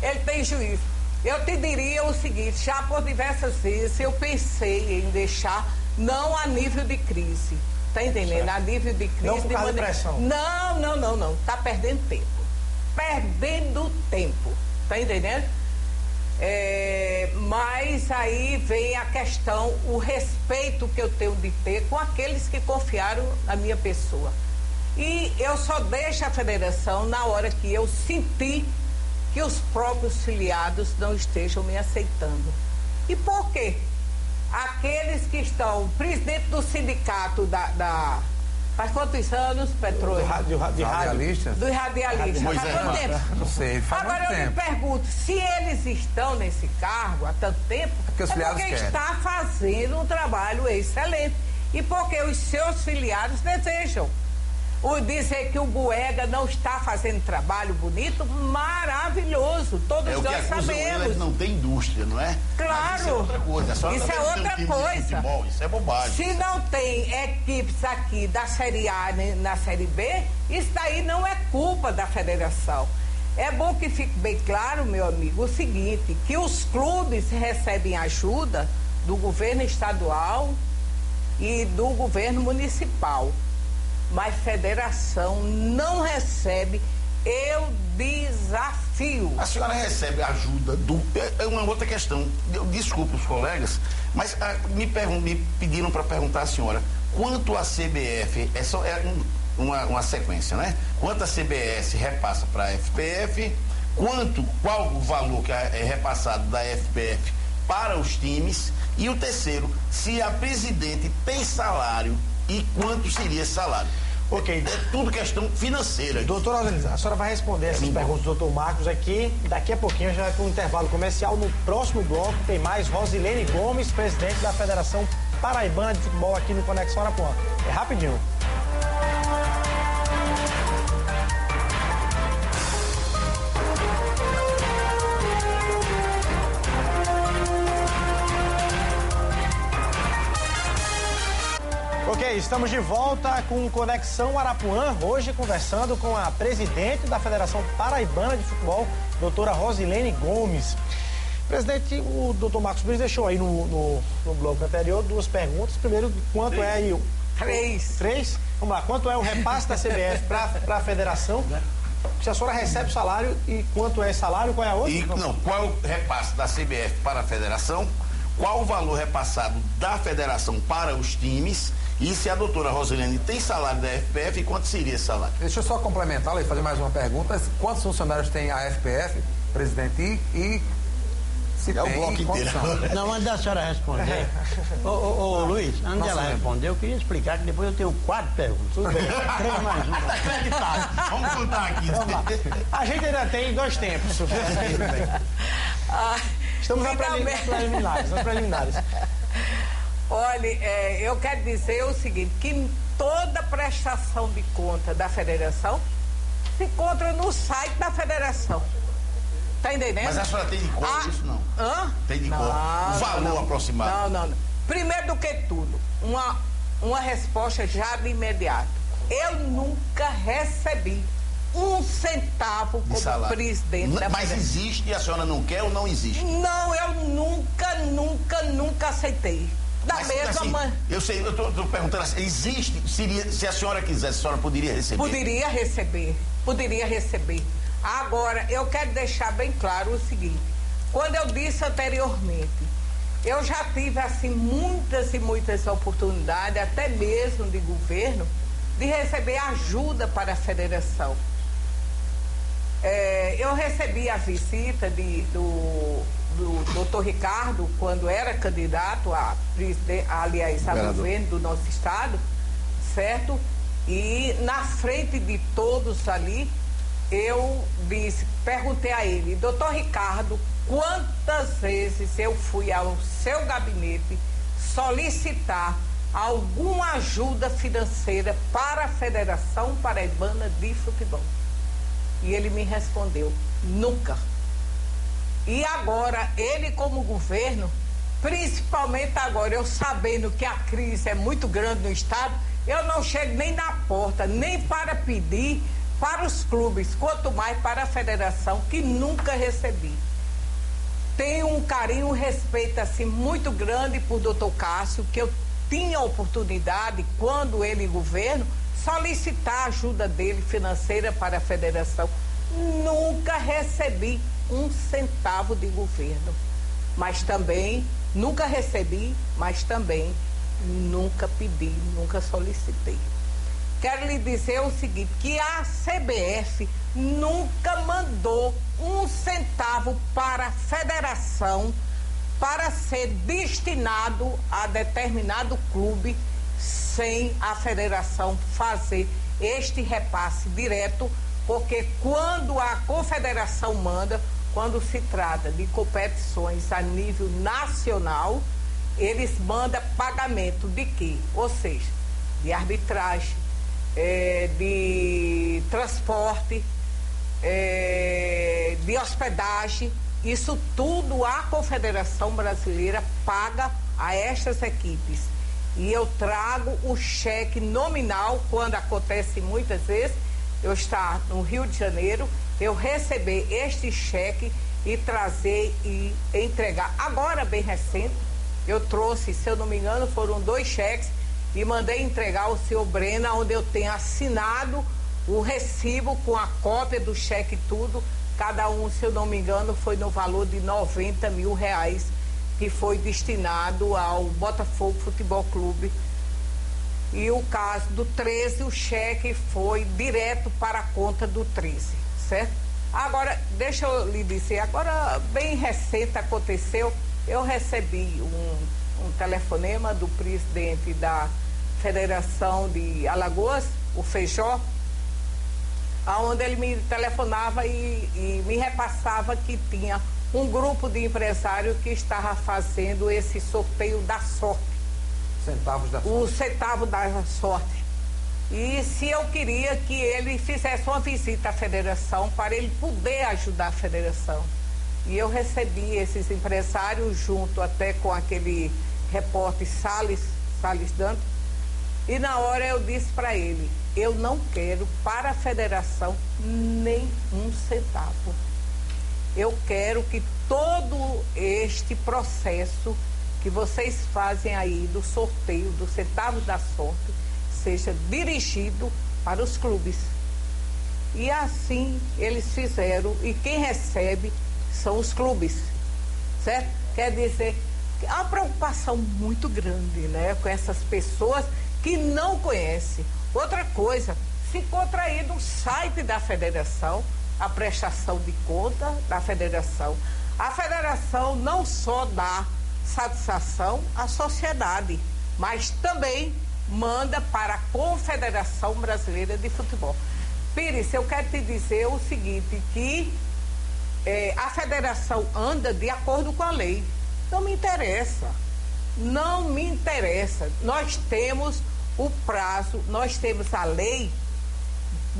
Ele tem juízo. Eu te diria o seguinte, já por diversas vezes eu pensei em deixar, não a nível de crise, tá entendendo? A nível de crise... Não por causa de pressão. Não. Tá perdendo tempo. Perdendo tempo, tá entendendo? Mas aí vem a questão, o respeito que eu tenho de ter com aqueles que confiaram na minha pessoa. E eu só deixo a federação na hora que eu sentir que os próprios filiados não estejam me aceitando. E por quê? Aqueles que estão, presidente do sindicato faz quantos anos, Petrônio? De radialistas? Dos radialistas. Faz quanto tempo? Não sei, faz Agora muito eu tempo. me pergunto, se eles estão nesse cargo há tanto tempo, porque os filiados querem. Está fazendo um trabalho excelente. E porque os seus filiados desejam. Dizer que o Boega não está fazendo trabalho bonito, maravilhoso, todos nós sabemos. Ele não tem indústria, não é? Claro. Isso é outra coisa. Isso é outra coisa. Futebol, isso é bobagem. Se não tem equipes aqui da Série A na Série B, isso daí não é culpa da federação. É bom que fique bem claro, meu amigo, o seguinte, que os clubes recebem ajuda do governo estadual e do governo municipal. Mas federação não recebe, eu desafio. A senhora recebe ajuda é uma outra questão. Desculpe os colegas, mas me pediram para perguntar à senhora, quanto a CBF, uma sequência, né? Quanto a CBS repassa para a FPF, qual o valor que é repassado da FPF para os times, e o terceiro, se a presidente tem salário e quanto seria esse salário. Ok. É tudo questão financeira. Doutora Roselene, a senhora vai responder essas perguntas do doutor Marcos aqui. Daqui a pouquinho a gente vai para um intervalo comercial. No próximo bloco tem mais Rosilene Gomes, presidente da Federação Paraibana de Futebol aqui no Conexão Arapuã. É rapidinho. Ok, estamos de volta com Conexão Arapuã, hoje conversando com a presidente da Federação Paraibana de Futebol, doutora Rosilene Gomes. Presidente, o doutor Marcos Luiz deixou aí no bloco anterior duas perguntas. Primeiro, quanto é aí o... Três? Vamos lá, quanto é o repasse da CBF para a federação? Se a senhora recebe salário e quanto é esse salário, qual é a outra? Qual é o repasse da CBF para a federação? Qual o valor repassado da federação para os times? E se a doutora Rosilene tem salário da FPF, e quanto seria esse salário? Deixa eu só complementar e fazer mais uma pergunta. Quantos funcionários tem a FPF, presidente, e se é tem o bloco inteiro. Não, antes da senhora responder, ô Luiz, antes dela responder, eu queria explicar que depois eu tenho 4 perguntas. Tudo bem. 3 mais 1. Vamos contar aqui. Vamos lá. A gente ainda tem 2 tempos. Estamos nas preliminares. Olha, eu quero dizer o seguinte, que toda prestação de conta da federação se encontra no site da federação. Tá entendendo? Mas a senhora tem de cor isso, não? Hã? Tem de cor. O valor aproximado. Não. Primeiro do que tudo, uma resposta já de imediato. Eu nunca recebi 1 centavo como salário. Presidente da Mas federação. existe e a senhora não quer ou não existe? Não, eu nunca aceitei. Da mesma maneira. Eu sei, eu tô perguntando assim, existe, se a senhora quisesse, a senhora poderia receber? Poderia receber. Agora, eu quero deixar bem claro o seguinte, quando eu disse anteriormente eu já tive, assim, muitas e muitas oportunidades, até mesmo de governo, de receber ajuda para a federação. Eu recebi a visita do doutor Ricardo, quando era candidato a governo do nosso estado, certo? E na frente de todos ali, eu perguntei a ele, doutor Ricardo, quantas vezes eu fui ao seu gabinete solicitar alguma ajuda financeira para a Federação Paraibana de Futebol? E ele me respondeu, nunca. E agora, ele como governo, principalmente agora, eu sabendo que a crise é muito grande no estado, eu não chego nem na porta, nem para pedir para os clubes, quanto mais para a federação, que nunca recebi. Tenho um carinho, um respeito assim muito grande por doutor Cássio, que eu tinha a oportunidade, quando ele governo, solicitar a ajuda dele financeira para a federação. Nunca recebi um centavo de governo, mas também nunca recebi, mas também nunca pedi, nunca solicitei. Quero lhe dizer o seguinte, que a CBF nunca mandou um centavo para a federação para ser destinado a determinado clube sem a federação fazer este repasse direto, porque quando a confederação manda, quando se trata de competições a nível nacional, eles mandam pagamento de quê? Ou seja, de arbitragem, de transporte, de hospedagem, isso tudo a Confederação Brasileira paga a estas equipes. E eu trago o cheque nominal, quando acontece muitas vezes, eu estar no Rio de Janeiro, eu receber este cheque e trazer e entregar. Agora, bem recente, eu trouxe, se eu não me engano, foram 2 cheques e mandei entregar ao senhor Brena, onde eu tenho assinado o recibo com a cópia do cheque e tudo. Cada um, se eu não me engano, foi no valor de R$90 mil, que foi destinado ao Botafogo Futebol Clube. E o caso do 13, o cheque foi direto para a conta do 13, certo? Agora, deixa eu lhe dizer, agora bem recente aconteceu, eu recebi um telefonema do presidente da Federação de Alagoas, o Feijó, onde ele me telefonava e me repassava que tinha um grupo de empresários que estava fazendo esse sorteio da sorte. Centavos da sorte. O centavo da sorte. E se eu queria que ele fizesse uma visita à federação para ele poder ajudar a federação. E eu recebi esses empresários junto até com aquele repórter Salles Dantas. E na hora eu disse para ele, eu não quero para a federação nem um centavo. Eu quero que todo este processo que vocês fazem aí do sorteio do centavo da sorte seja dirigido para os clubes. E assim eles fizeram, e quem recebe são os clubes, certo? Quer dizer, há uma preocupação muito grande, né, com essas pessoas que não conhecem. Outra coisa, se encontra aí no site da federação a prestação de conta da federação. A federação não só dá satisfação à sociedade, mas também manda para a Confederação Brasileira de Futebol. Pires, eu quero te dizer o seguinte, que a federação anda de acordo com a lei. Não me interessa. Não me interessa. Nós temos o prazo, nós temos a lei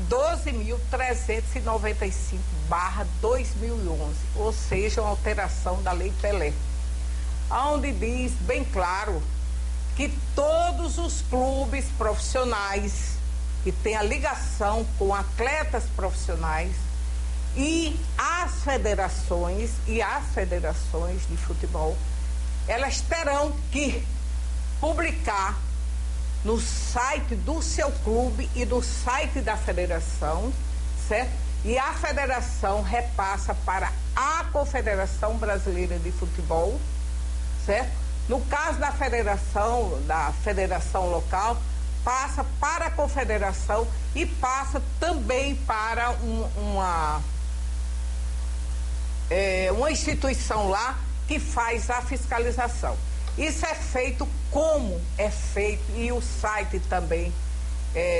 12.395/2011, ou seja, uma alteração da Lei Pelé, onde diz bem claro que todos os clubes profissionais que têm a ligação com atletas profissionais e as federações de futebol, elas terão que publicar no site do seu clube e no site da federação, certo? E a federação repassa para a Confederação Brasileira de Futebol, certo? No caso da federação local, passa para a confederação e passa também para uma instituição lá que faz a fiscalização. Isso é feito como é feito, e o site também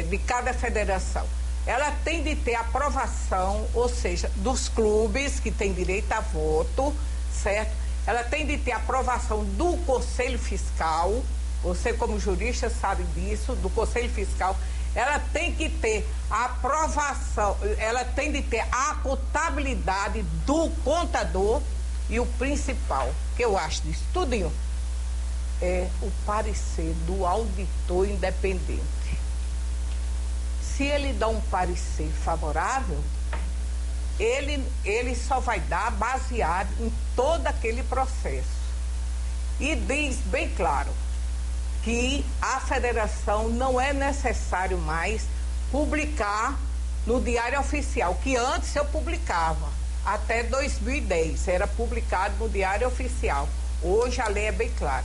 de cada federação. Ela tem de ter aprovação, ou seja, dos clubes que têm direito a voto, certo? Ela tem de ter aprovação do Conselho Fiscal, você como jurista sabe disso, do Conselho Fiscal. Ela tem que ter a aprovação, ela tem de ter a contabilidade do contador, e o principal, que eu acho disso tudinho, é o parecer do auditor independente. Se ele dá um parecer favorável, ele só vai dar baseado em todo aquele processo. E diz bem claro que a federação não é necessário mais publicar no Diário Oficial, que antes eu publicava, até 2010, era publicado no Diário Oficial. Hoje a lei é bem clara.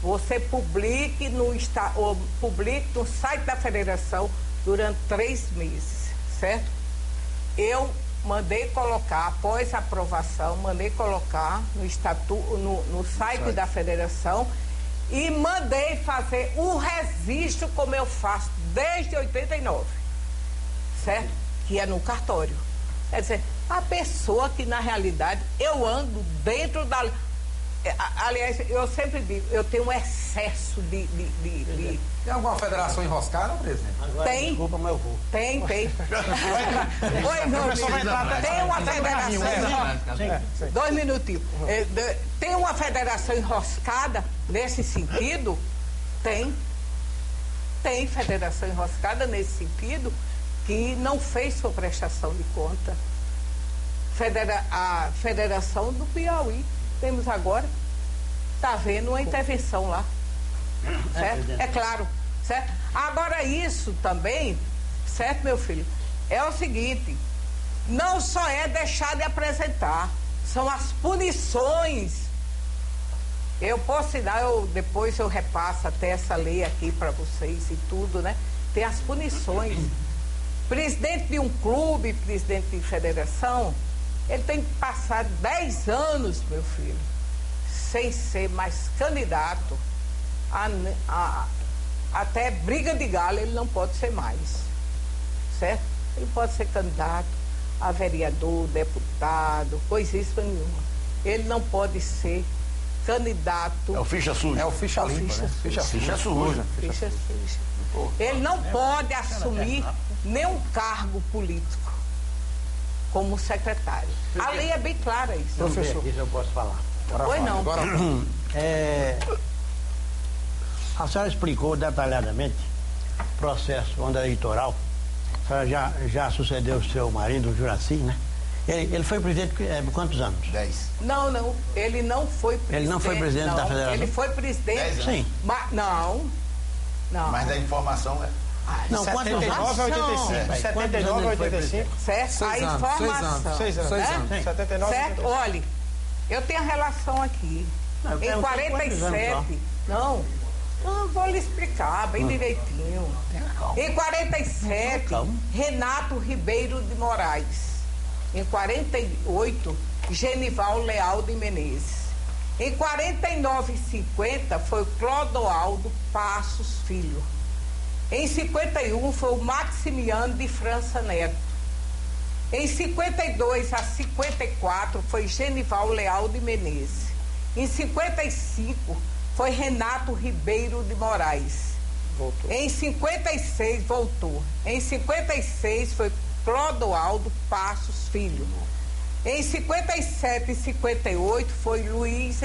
Você publique no site da federação durante 3 meses, certo? Eu mandei colocar, após a aprovação, mandei colocar no site da federação e mandei fazer o registro como eu faço desde 89, certo? Que é no cartório. Quer dizer, a pessoa que na realidade eu ando dentro da... Aliás, eu sempre digo, eu tenho um excesso de... Tem alguma federação enroscada, presidente? Agora, tem. Desculpa, mas eu vou. Tem. Oi, meu filho. Tem uma federação... 2 minutinhos. Tem uma federação enroscada nesse sentido? Tem. Tem federação enroscada nesse sentido que não fez sua prestação de conta. A Federação do Piauí. Temos agora, está havendo uma intervenção lá, certo? É claro, certo? Agora isso também, certo, meu filho? É o seguinte, não só é deixar de apresentar, são as punições. Eu posso dar, depois eu repasso até essa lei aqui para vocês e tudo, né? Tem as punições. Presidente de um clube, presidente de federação, ele tem que passar 10 anos, meu filho, sem ser mais candidato até briga de galo, ele não pode ser mais, certo? Ele pode ser candidato a vereador, deputado, coisíssima nenhuma. Ele não pode ser candidato... É o ficha suja. É o ficha limpa, né? Ficha suja. Ficha suja. Ele não pode assumir nenhum cargo político como secretário. A lei é bem clara isso. Professor, isso eu posso falar. Pois não. A senhora explicou detalhadamente o processo onda eleitoral. A senhora já sucedeu o seu marido, o Juraci, né? Ele foi presidente por quantos anos? 10. Não, ele não foi presidente. Ele não foi presidente da federação? Ele foi presidente. Sim. Mas, não. Mas a informação é... Não, 79 a 85. 79 a 85. Certo? A informação. 6 anos. Né? 79 certo? Olha, eu tenho a relação aqui. Não, em 47. Não, vou lhe explicar bem direitinho. Em 47, Renato Ribeiro de Moraes. Em 48, Genival Leal de Menezes. Em 49 e 50 foi Clodoaldo Passos Filho. Em 51 foi o Maximiano de França Neto. Em 52 a 54 foi Genival Leal de Menezes. Em 55 foi Renato Ribeiro de Moraes. Voltou. Em 56 voltou. Em 56 foi Clodoaldo Passos Filho. Em 57 e 58 foi Luiz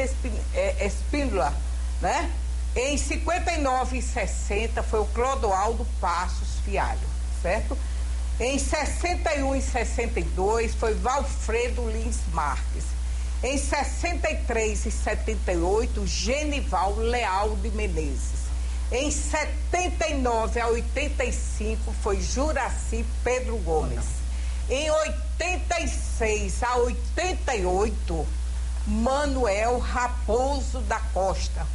Espíndola, né? Em 59 e 60 foi o Clodoaldo Passos Fialho, certo? Em 61 e 62 foi Valfredo Lins Marques. Em 63 e 78, Genival Leal de Menezes. Em 79 a 85 foi Juraci Pedro Gomes. Em 86 a 88 Manuel Raposo da Costa.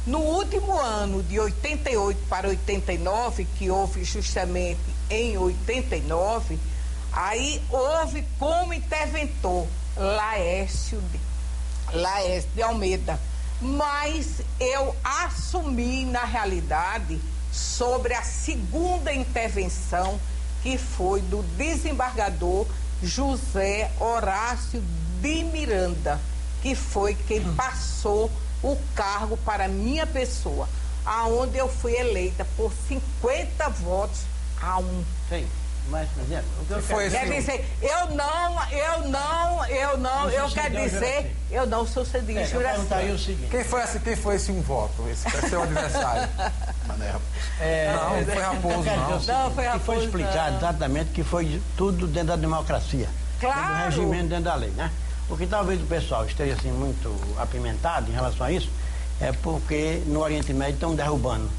No último ano, de 88 para 89, que houve justamente em 89, aí houve como interventor Laércio de Almeida. Mas eu assumi, na realidade, sobre a segunda intervenção, que foi do desembargador José Horácio de Miranda, que foi quem passou o cargo para minha pessoa, aonde eu fui eleita por 50 votos a 1. Sim, mas o que foi quer dizer, eu não sucedi juração. Quem foi esse um voto? Esse seu adversário? Não foi Raposo, não. Não, foi Raposo. Que foi explicado exatamente que foi tudo dentro da democracia. Claro. Dentro do regimento, dentro da lei, né? Porque talvez o pessoal esteja assim muito apimentado em relação a isso, é porque no Oriente Médio estão derrubando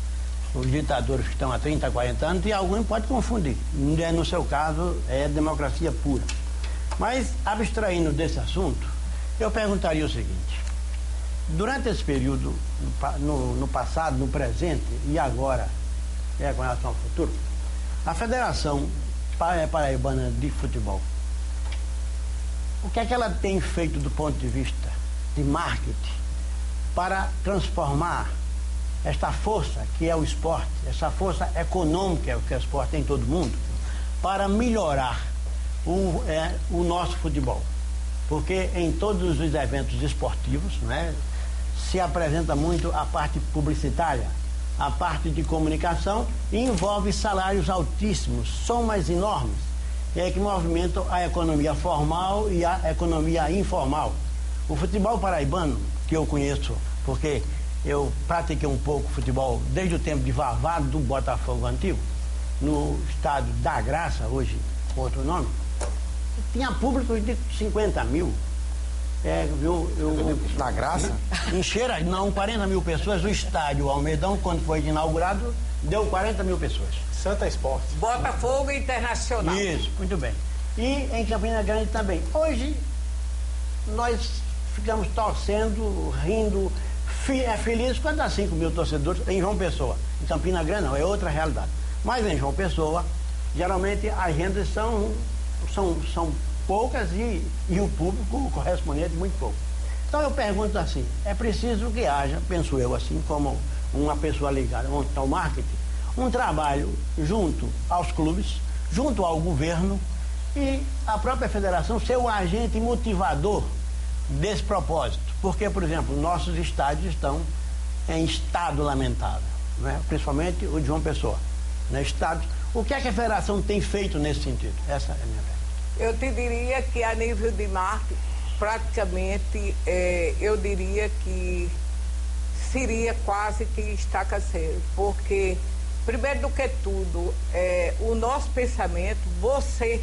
os ditadores que estão há 30, 40 anos, e alguém pode confundir. No seu caso, é democracia pura. Mas, abstraindo desse assunto, eu perguntaria o seguinte: durante esse período, no passado, no presente e agora, com relação ao futuro, a Federação Paraibana de Futebol, o que é que ela tem feito do ponto de vista de marketing para transformar esta força que é o esporte, essa força econômica que o esporte tem em todo mundo, para melhorar o nosso futebol? Porque em todos os eventos esportivos, né, se apresenta muito a parte publicitária, a parte de comunicação, e envolve salários altíssimos, somas enormes, que movimentam a economia formal e a economia informal. O futebol paraibano, que eu conheço, porque eu pratiquei um pouco futebol desde o tempo de Vavá, do Botafogo antigo, no estádio da Graça, hoje com outro nome, tinha público de 50 mil. Da Graça? Encheram, não, 40 mil pessoas. O estádio Almedão, quando foi inaugurado, deu 40 mil pessoas. Santa Esporte. Botafogo Internacional. Isso, muito bem. E em Campina Grande também. Hoje, nós ficamos torcendo, rindo, felizes quando dá 5 mil torcedores em João Pessoa. Em Campina Grande não, é outra realidade. Mas em João Pessoa, geralmente as rendas são poucas e o público correspondente muito pouco. Então eu pergunto assim, é preciso que haja, penso eu assim, como uma pessoa ligada ao marketing, um trabalho junto aos clubes, junto ao governo, e a própria federação ser o agente motivador desse propósito. Porque, por exemplo, nossos estádios estão em estado lamentável, né? Principalmente o de João Pessoa. Né? Estádios. O que é que a federação tem feito nesse sentido? Essa é a minha pergunta. Eu te diria que a nível de marketing, praticamente, eu diria que seria quase que estaca zero, porque, primeiro do que tudo, o nosso pensamento, você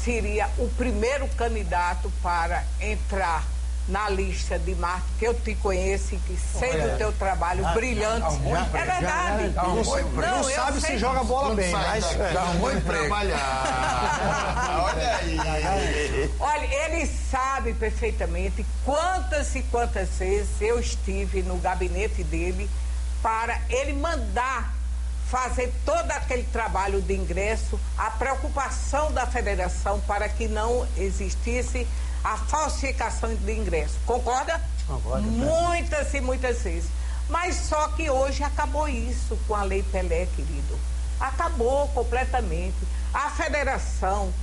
seria o primeiro candidato para entrar na lista de marketing, que eu te conheço e que sei do teu trabalho brilhante. É verdade. Não sabe se joga bola bem, mas já arrumou emprego. Olha aí. Olha, ele sabe perfeitamente quantas e quantas vezes eu estive no gabinete dele para ele mandar fazer todo aquele trabalho de ingresso, a preocupação da federação para que não existisse a falsificação de ingresso. Concorda? Concordo. Muitas e muitas vezes. Mas só que hoje acabou isso com a Lei Pelé, querido. Acabou completamente. A federação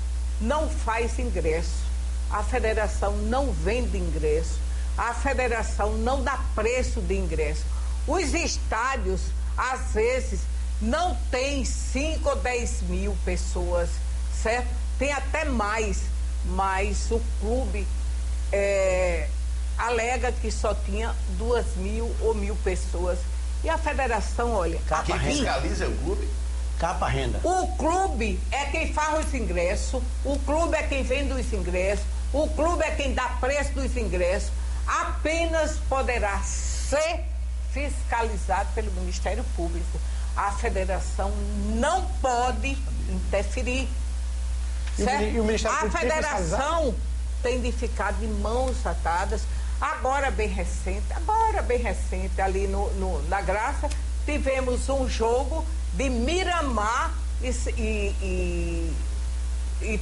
não faz ingresso. A federação não vende ingresso. A federação não dá preço de ingresso. Os estádios, às vezes, não tem 5 ou 10 mil pessoas, certo? Tem até mais, mas o clube alega que só tinha 2.000 ou 1.000 pessoas. E a federação, olha... Quem fiscaliza é o clube? Capa renda. O clube é quem faz os ingressos, o clube é quem vende os ingressos, o clube é quem dá preço dos ingressos. Apenas poderá ser fiscalizado pelo Ministério Público. A federação não pode interferir. Certo? E o Ministério A Público federação tem de ficar de mãos atadas. Agora bem recente, ali na Graça, tivemos um jogo de Miramar e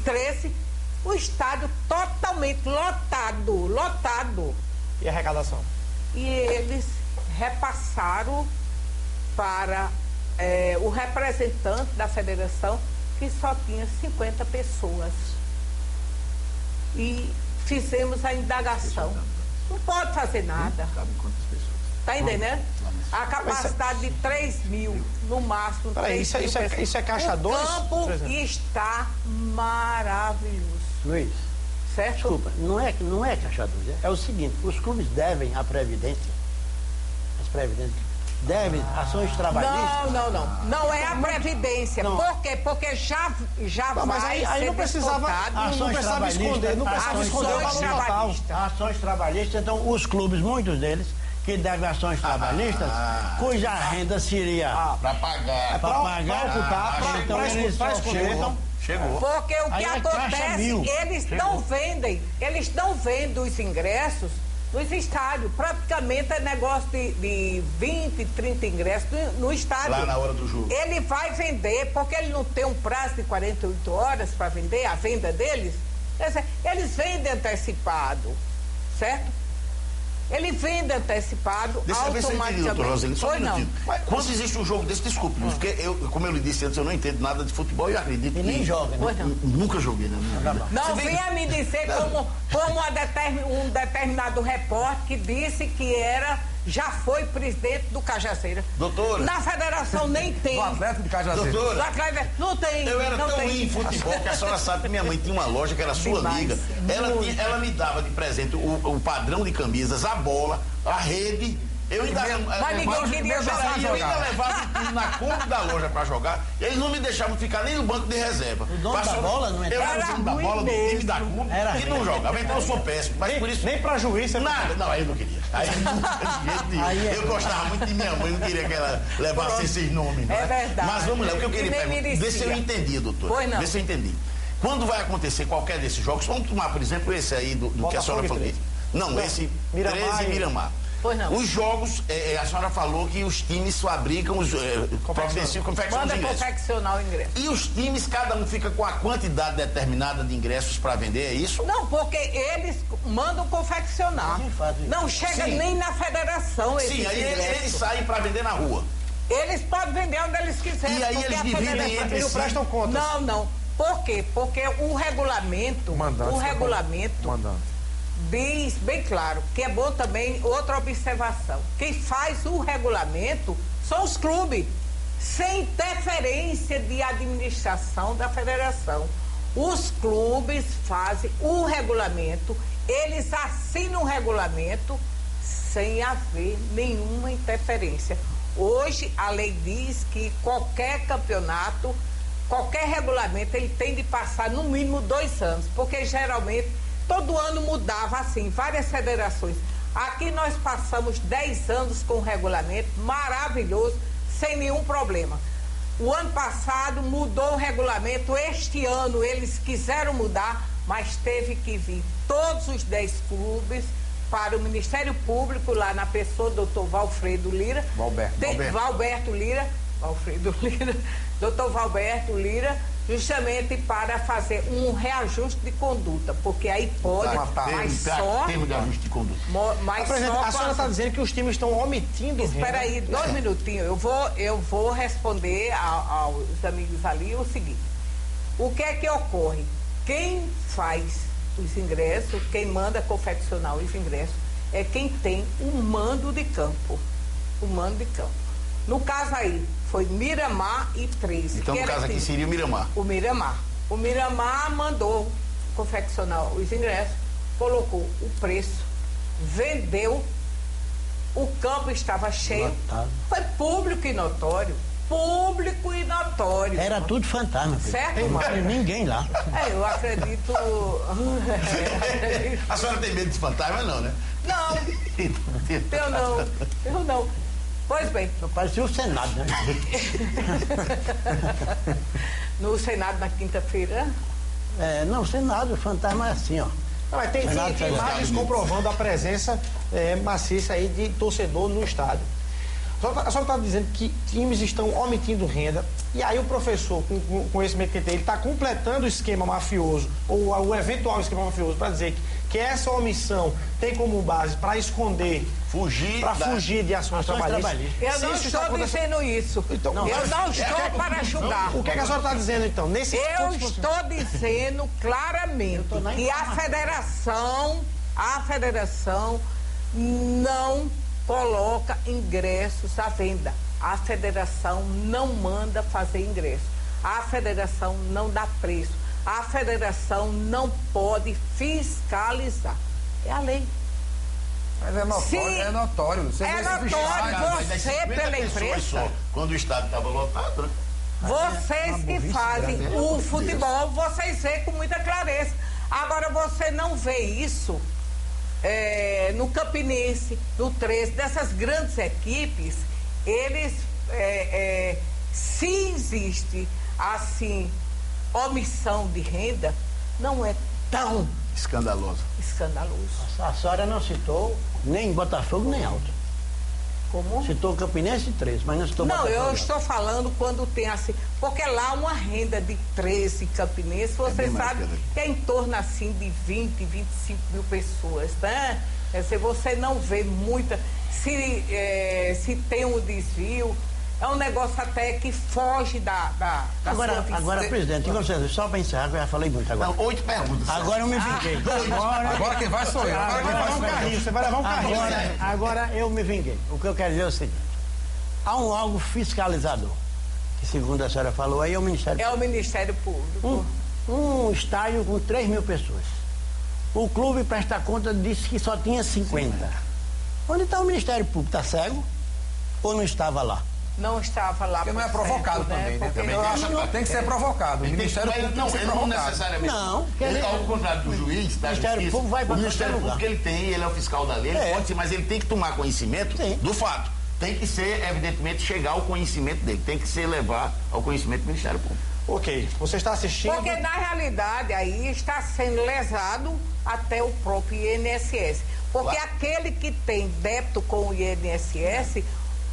13, o estádio totalmente lotado. E a arrecadação? E eles repassaram para o representante da federação, que só tinha 50 pessoas. E fizemos a indagação. Não pode fazer nada. Está entendendo? A capacidade de 3 mil, no máximo. Peraí, isso é caixa 2? O campo está maravilhoso. Luiz, certo? Desculpa, não é caixa 2. É o seguinte, os clubes devem à Previdência. As Previdências devem ações trabalhistas. Não é a Previdência. Não. Por quê? Porque já mas aí não precisava esconder, o valor total. Ações trabalhistas, então os clubes, muitos deles, que devem ações trabalhistas, cuja renda seria para pagar. Então eles escutam. Chegou. Porque o que acontece, eles não vendem os ingressos nos estádios. Praticamente é negócio de 20, 30 ingressos no estádio. Lá na hora do jogo. Ele vai vender, porque ele não tem um prazo de 48 horas para vender, a venda deles. Eles vendem antecipado, certo? Ele vende antecipado automaticamente. Doutor Roseli, só um minutinho. Quando existe um jogo desse, desculpe, porque como eu lhe disse antes, eu não entendo nada de futebol e acredito que... nem joga, né? Nunca joguei, né? Não venha me dizer como um determinado repórter que disse que já foi presidente do Cajazeira. Doutora. Na federação nem tem. Do Atlético de Cajazeira. Doutora. Do Atlético, não tem. Eu era tão ruim em futebol que a senhora sabe que minha mãe tinha uma loja que era sua amiga. Ela me dava de presente o padrão de camisas, a bola, a rede. Eu ainda levava o time na conta da loja para jogar. E eles não me deixavam ficar nem no banco de reserva. O dono da bola não Eu era o dono da bola, do time da clube, e não jogava. Então eu sou péssimo. Mas por isso. Nem para juiz você nada. Não, aí eu não queria. Eu gostava muito de minha mãe, não queria que ela levasse esses nomes. É verdade. Mas vamos lá, o que eu queria perguntar. Vê se eu entendi, doutor. Vê se eu entendi. Quando vai acontecer qualquer desses jogos, vamos tomar, por exemplo, esse aí do que a senhora falou. Não, esse 13 e Miramar. Pois não. Os jogos, a senhora falou que os times fabricam os manda confeccionar o ingresso. E os times, cada um fica com a quantidade determinada de ingressos para vender, é isso? Não, porque eles mandam confeccionar. Não chega nem na federação. Sim, aí eles saem para vender na rua. Eles podem vender onde eles quiserem. E aí eles dividem entre si. Prestam contas. Não. Por quê? Porque o regulamento... diz bem claro que é bom também outra observação. Quem faz o regulamento são os clubes, sem interferência de administração da federação. Os clubes fazem o regulamento, eles assinam o regulamento sem haver nenhuma interferência. Hoje a lei diz que qualquer campeonato, qualquer regulamento, ele tem de passar no mínimo 2 anos, porque geralmente todo ano mudava assim, várias federações. Aqui nós passamos 10 anos com o regulamento, maravilhoso, sem nenhum problema. O ano passado mudou o regulamento, este ano eles quiseram mudar, mas teve que vir todos os 10 clubes para o Ministério Público, lá na pessoa do Dr. Valfredo Lira. Dr. Valberto Lira, justamente para fazer um reajuste de conduta, porque aí pode, mas só... Termo de ajuste de conduta. Mas a senhora está dizendo que os times estão omitindo... Espera aí, 2 minutinhos. Eu vou responder aos amigos ali o seguinte. O que é que ocorre? Quem faz os ingressos, quem manda confeccionar os ingressos, é quem tem o mando de campo. O mando de campo. No caso aí, foi Miramar e 13. Então, no caso aqui seria o Miramar. O Miramar. O Miramar mandou confeccionar os ingressos, colocou o preço, vendeu, o campo estava cheio. Lotado. Foi público e notório. Público e notório. Era tudo fantasma. Certo? Não tinha ninguém lá. Eu acredito... A senhora tem medo de fantasma, não, né? Não. Eu não. Pois bem. Só parecia o Senado, né? No Senado, na quinta-feira? Não, o Senado, o fantasma é assim, ó. Não, mas tem imagens comprovando a presença maciça aí de torcedor no estádio. A senhora está dizendo que times estão omitindo renda, e aí o professor, com o conhecimento que ele tem, ele está completando o esquema mafioso, ou o eventual esquema mafioso, para dizer que essa omissão tem como base para esconder, fugir de ações trabalhistas. Eu não estou dizendo isso. Então, eu não estou para ajudar. O que a senhora está dizendo, então? Eu estou dizendo claramente que a federação não coloca ingressos à venda. A federação não manda fazer ingresso. A federação não dá preço. A federação não pode fiscalizar. É a lei. Mas é notório. Você você pela imprensa. Quando o estádio estava lotado, né? Vocês que fazem o futebol, vocês veem com muita clareza. Agora você não vê isso no Campinense, no 13, dessas grandes equipes. Eles, se existe assim omissão de renda, não é tão escandaloso. A senhora não citou nem Botafogo nem Alto. Como? Citou Campinense e 13, mas não citou Botafogo. Não, eu estou falando quando tem assim, porque lá uma renda de 13 Campinense, você sabe que é em torno assim de 20, 25 mil pessoas, né? Quer dizer, você não vê muita, se tem um desvio, é um negócio até que foge da Agora, presidente, só para encerrar, eu já falei muito agora. Não, 8 perguntas. Agora eu me vinguei. Agora quem vai sou eu. Você vai levar um carrinho. Agora eu me vinguei. O que eu quero dizer é o seguinte: há um órgão fiscalizador, que segundo a senhora falou, aí é o Ministério Público. É o Ministério Público. Um estádio com 3 mil pessoas. O clube presta conta, disse que só tinha 50. Onde está o Ministério Público? Está cego? Ou não estava lá? Não estava lá. Porque não é provocado também, né? Eu acho que tem que ser provocado. O Ministério Público tem que ser provocado. Não necessariamente. Não. Ao contrário do juiz, da Justiça, o Ministério Público ele é o fiscal da lei, ele pode ser, mas ele tem que tomar conhecimento do fato. Tem que ser, evidentemente, chegar ao conhecimento dele. Tem que ser levar ao conhecimento do Ministério Público. Ok, você está assistindo... Porque, na realidade, aí está sendo lesado até o próprio INSS. Porque aquele que tem débito com o INSS...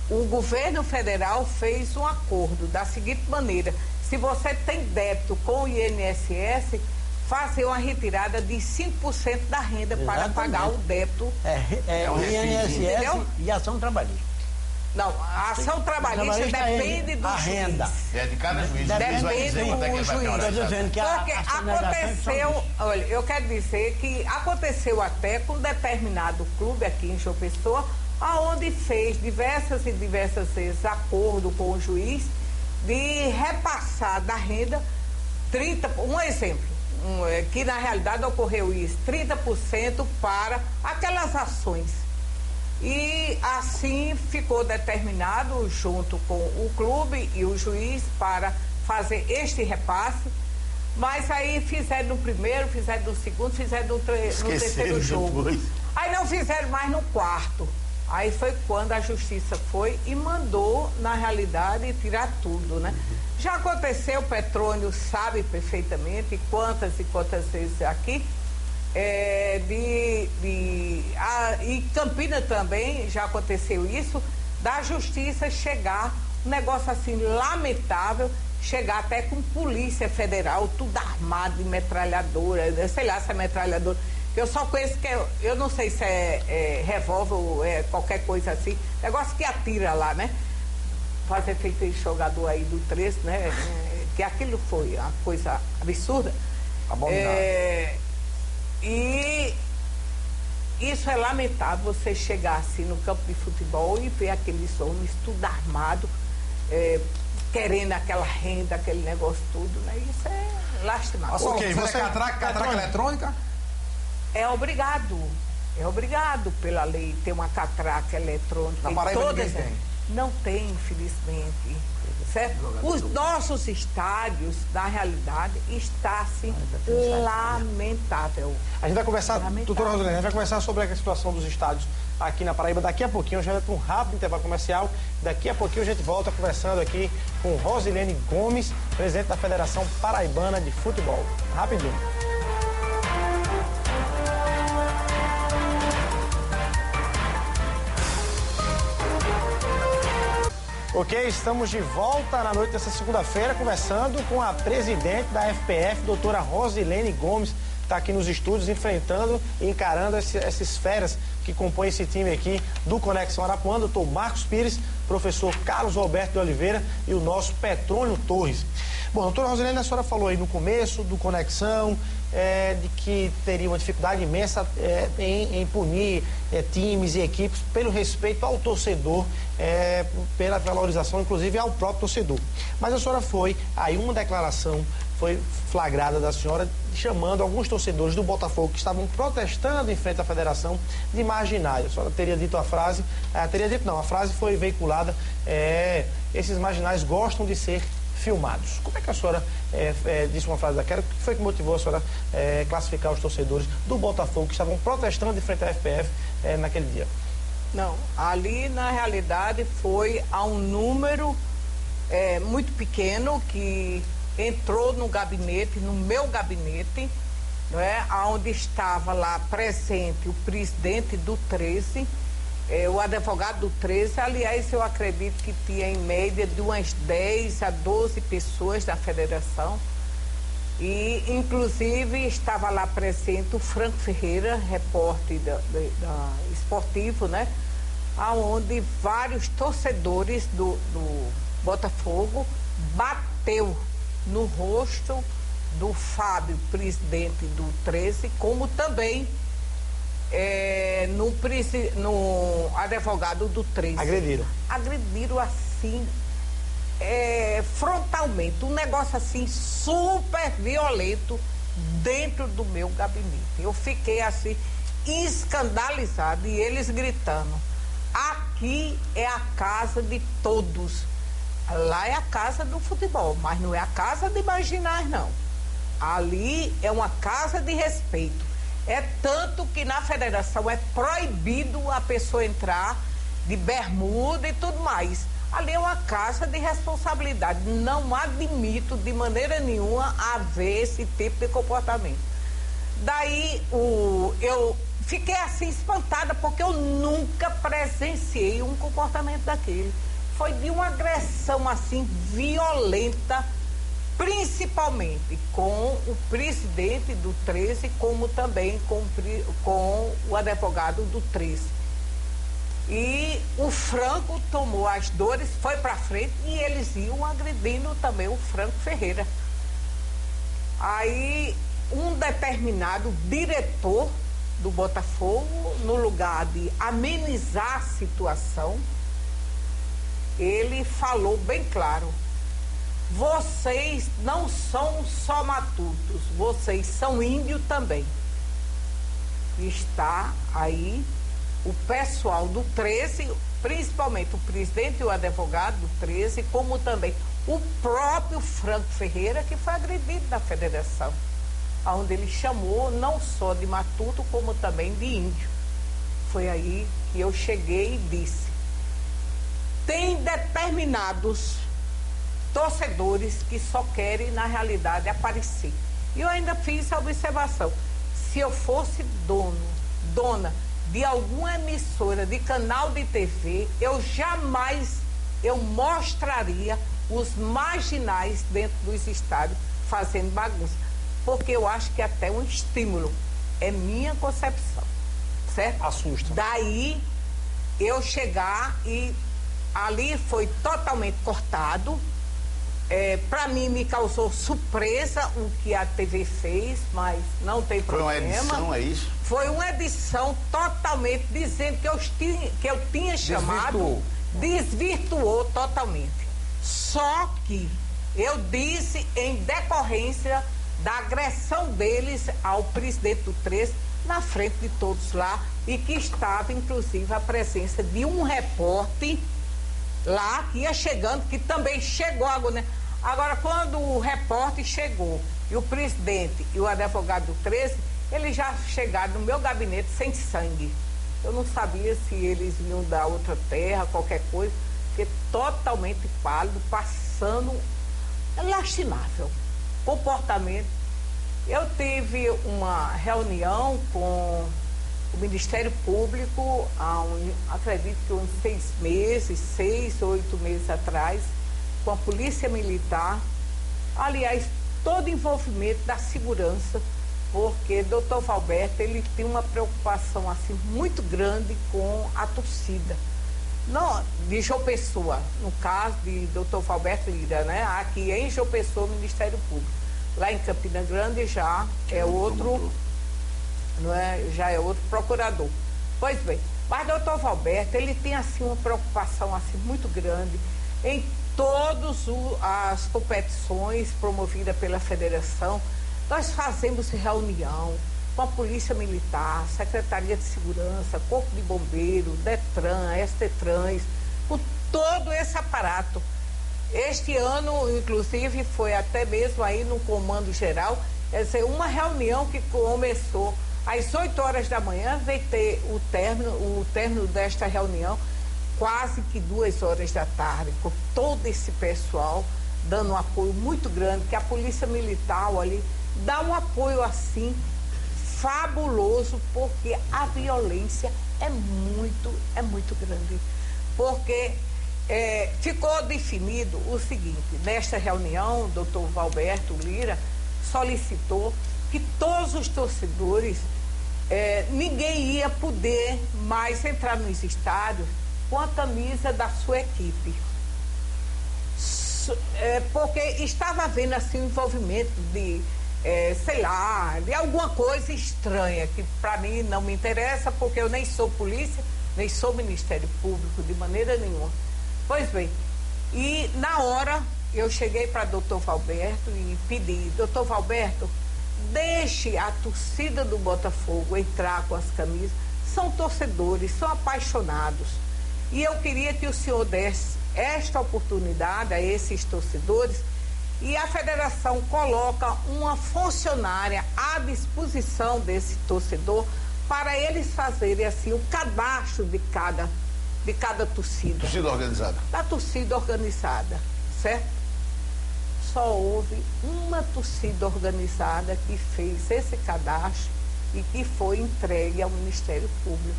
O governo federal fez um acordo da seguinte maneira: se você tem débito com o INSS, fazer uma retirada de 5% da renda para pagar o débito. O INSS e a ação trabalhista. Não, a ação trabalhista depende do renda. É de cada juiz. Depende do juiz. Porque aconteceu, olha, eu quero dizer que aconteceu até com um determinado clube aqui em João Pessoa, aonde fez diversas vezes acordo com o juiz de repassar da renda 30%, um exemplo, que na realidade ocorreu isso, 30% para aquelas ações. E assim ficou determinado junto com o clube e o juiz para fazer este repasse, mas aí fizeram no primeiro, fizeram no segundo, fizeram no terceiro jogo. Depois. Aí não fizeram mais no quarto. Aí foi quando a justiça foi e mandou, na realidade, tirar tudo, né? Já aconteceu, o Petrônio sabe perfeitamente, e quantas vezes aqui, e Campina também já aconteceu isso, da justiça chegar, um negócio assim lamentável, chegar até com polícia federal, tudo armado de metralhadora, sei lá se é metralhadora. Eu só conheço que eu não sei se é revólver ou é qualquer coisa assim. Negócio que atira lá, né? Faz efeito de jogador aí do 13, né? Que aquilo foi uma coisa absurda. E isso é lamentável, você chegar assim no campo de futebol e ver aqueles homens tudo armado, querendo aquela renda, aquele negócio tudo, né? Isso é lastimável. Ok, você é catraca eletrônica? É obrigado pela lei ter uma catraca eletrônica. Na Paraíba ninguém tem. Não tem, infelizmente. Certo? Os nossos estádios, na realidade, está assim lamentável. A gente vai conversar, doutora Rosilene, a gente vai conversar sobre a situação dos estádios aqui na Paraíba. Daqui a pouquinho, já vai para um rápido intervalo comercial. Daqui a pouquinho a gente volta conversando aqui com Rosilene Gomes, presidente da Federação Paraibana de Futebol. Rapidinho. Ok, estamos de volta na noite dessa segunda-feira, conversando com a presidente da FPF, doutora Rosilene Gomes, que está aqui nos estúdios enfrentando e encarando essas feras que compõem esse time aqui do Conexão Arapuã, doutor Marcos Pires, professor Carlos Roberto de Oliveira e o nosso Petrônio Torres. Bom, doutora Rosilene, a senhora falou aí no começo do Conexão, de que teria uma dificuldade imensa em punir times e equipes pelo respeito ao torcedor, pela valorização, inclusive, ao próprio torcedor. Mas a senhora aí uma declaração foi flagrada da senhora, chamando alguns torcedores do Botafogo que estavam protestando em frente à federação de marginais. A senhora teria dito a frase, a frase foi veiculada, esses marginais gostam de ser filmados. Como é que a senhora disse uma frase daquela? O que foi que motivou a senhora classificar os torcedores do Botafogo que estavam protestando em frente à FPF naquele dia? Não, ali na realidade foi a um número muito pequeno que entrou no gabinete, no meu gabinete, não é? Onde estava lá presente o presidente do 13, o advogado do 13, aliás, eu acredito que tinha em média de umas 10 a 12 pessoas da federação. E, inclusive, estava lá presente o Franco Ferreira, repórter esportivo, né? Onde vários torcedores do Botafogo bateu no rosto do Fábio, presidente do 13, como também no advogado do 13. Agrediram assim, frontalmente, um negócio assim super violento dentro do meu gabinete. Eu fiquei assim escandalizada e eles gritando: aqui é a casa de todos. Lá é a casa do futebol, mas não é a casa de marginais, não. Ali é uma casa de respeito. É tanto que na federação é proibido a pessoa entrar de bermuda e tudo mais. Ali é uma casa de responsabilidade. Não admito de maneira nenhuma haver esse tipo de comportamento. Daí eu fiquei assim espantada, porque eu nunca presenciei um comportamento daquele. Foi de uma agressão assim violenta, principalmente com o presidente do 13, como também com o advogado do 13. E o Franco tomou as dores, foi para frente e eles iam agredindo também o Franco Ferreira. Aí um determinado diretor do Botafogo, no lugar de amenizar a situação, ele falou bem claro: vocês não são só matutos, vocês são índio também. Está aí o pessoal do 13, principalmente o presidente e o advogado do 13, como também o próprio Franco Ferreira, que foi agredido na federação, onde ele chamou não só de matuto, como também de índio. Foi aí que eu cheguei e disse: tem determinados torcedores que só querem, na realidade, aparecer. E eu ainda fiz a observação: se eu fosse dona de alguma emissora de canal de TV, eu jamais mostraria os marginais dentro dos estádios fazendo bagunça, porque eu acho que é até um estímulo. É minha concepção, certo? Assusta. Daí eu chegar e ali foi totalmente cortado. Para mim, me causou surpresa o que a TV fez, mas não tem problema. Foi uma edição, é isso? Foi uma edição totalmente dizendo que eu tinha chamado, desvirtuou totalmente. Só que eu disse em decorrência da agressão deles ao presidente do 13, na frente de todos lá, e que estava, inclusive, a presença de um repórter lá que ia chegando, que também chegou agora. Agora, quando o repórter chegou e o presidente e o advogado do 13, eles já chegaram no meu gabinete sem sangue. Eu não sabia se eles iam dar outra terra, qualquer coisa, porque totalmente pálido, passando, lastimável. Comportamento Eu tive uma reunião com o Ministério Público acredito que uns 6, 8 meses atrás, com a Polícia Militar, aliás, todo envolvimento da segurança, porque Dr. Valberto, ele tem uma preocupação assim muito grande com a torcida. Não, de João Pessoa, no caso de Dr. Valberto Lira, né? Aqui em João Pessoa, Ministério Público. Lá em Campina Grande já é outro, não é? Já é outro procurador. Pois bem, mas Dr. Valberto, ele tem assim uma preocupação assim muito grande em todas as competições promovidas pela federação. Nós fazemos reunião com a Polícia Militar, Secretaria de Segurança, Corpo de Bombeiro, Detran, STTrans, com todo esse aparato. Este ano, inclusive, foi até mesmo aí no Comando Geral, quer dizer, uma reunião que começou às 8 horas da manhã, veio ter o término desta reunião quase que 2 horas da tarde, com todo esse pessoal dando um apoio muito grande, que a Polícia Militar ali dá um apoio assim fabuloso, porque a violência é muito grande. Porque ficou definido o seguinte: nesta reunião, doutor Valberto Lira solicitou que todos os torcedores, ninguém ia poder mais entrar nos estádios com a camisa da sua equipe. Porque estava havendo assim um envolvimento de sei lá, de alguma coisa estranha, que para mim não me interessa, porque eu nem sou polícia, nem sou Ministério Público, de maneira nenhuma. Pois bem, e na hora eu cheguei para doutor Valberto e pedi: doutor Valberto, deixe a torcida do Botafogo entrar com as camisas, são torcedores, são apaixonados, e eu queria que o senhor desse esta oportunidade a esses torcedores. E a federação coloca uma funcionária à disposição desse torcedor para eles fazerem assim o cadastro de cada torcida. Torcida organizada. Da torcida organizada, certo? Só houve uma torcida organizada que fez esse cadastro e que foi entregue ao Ministério Público.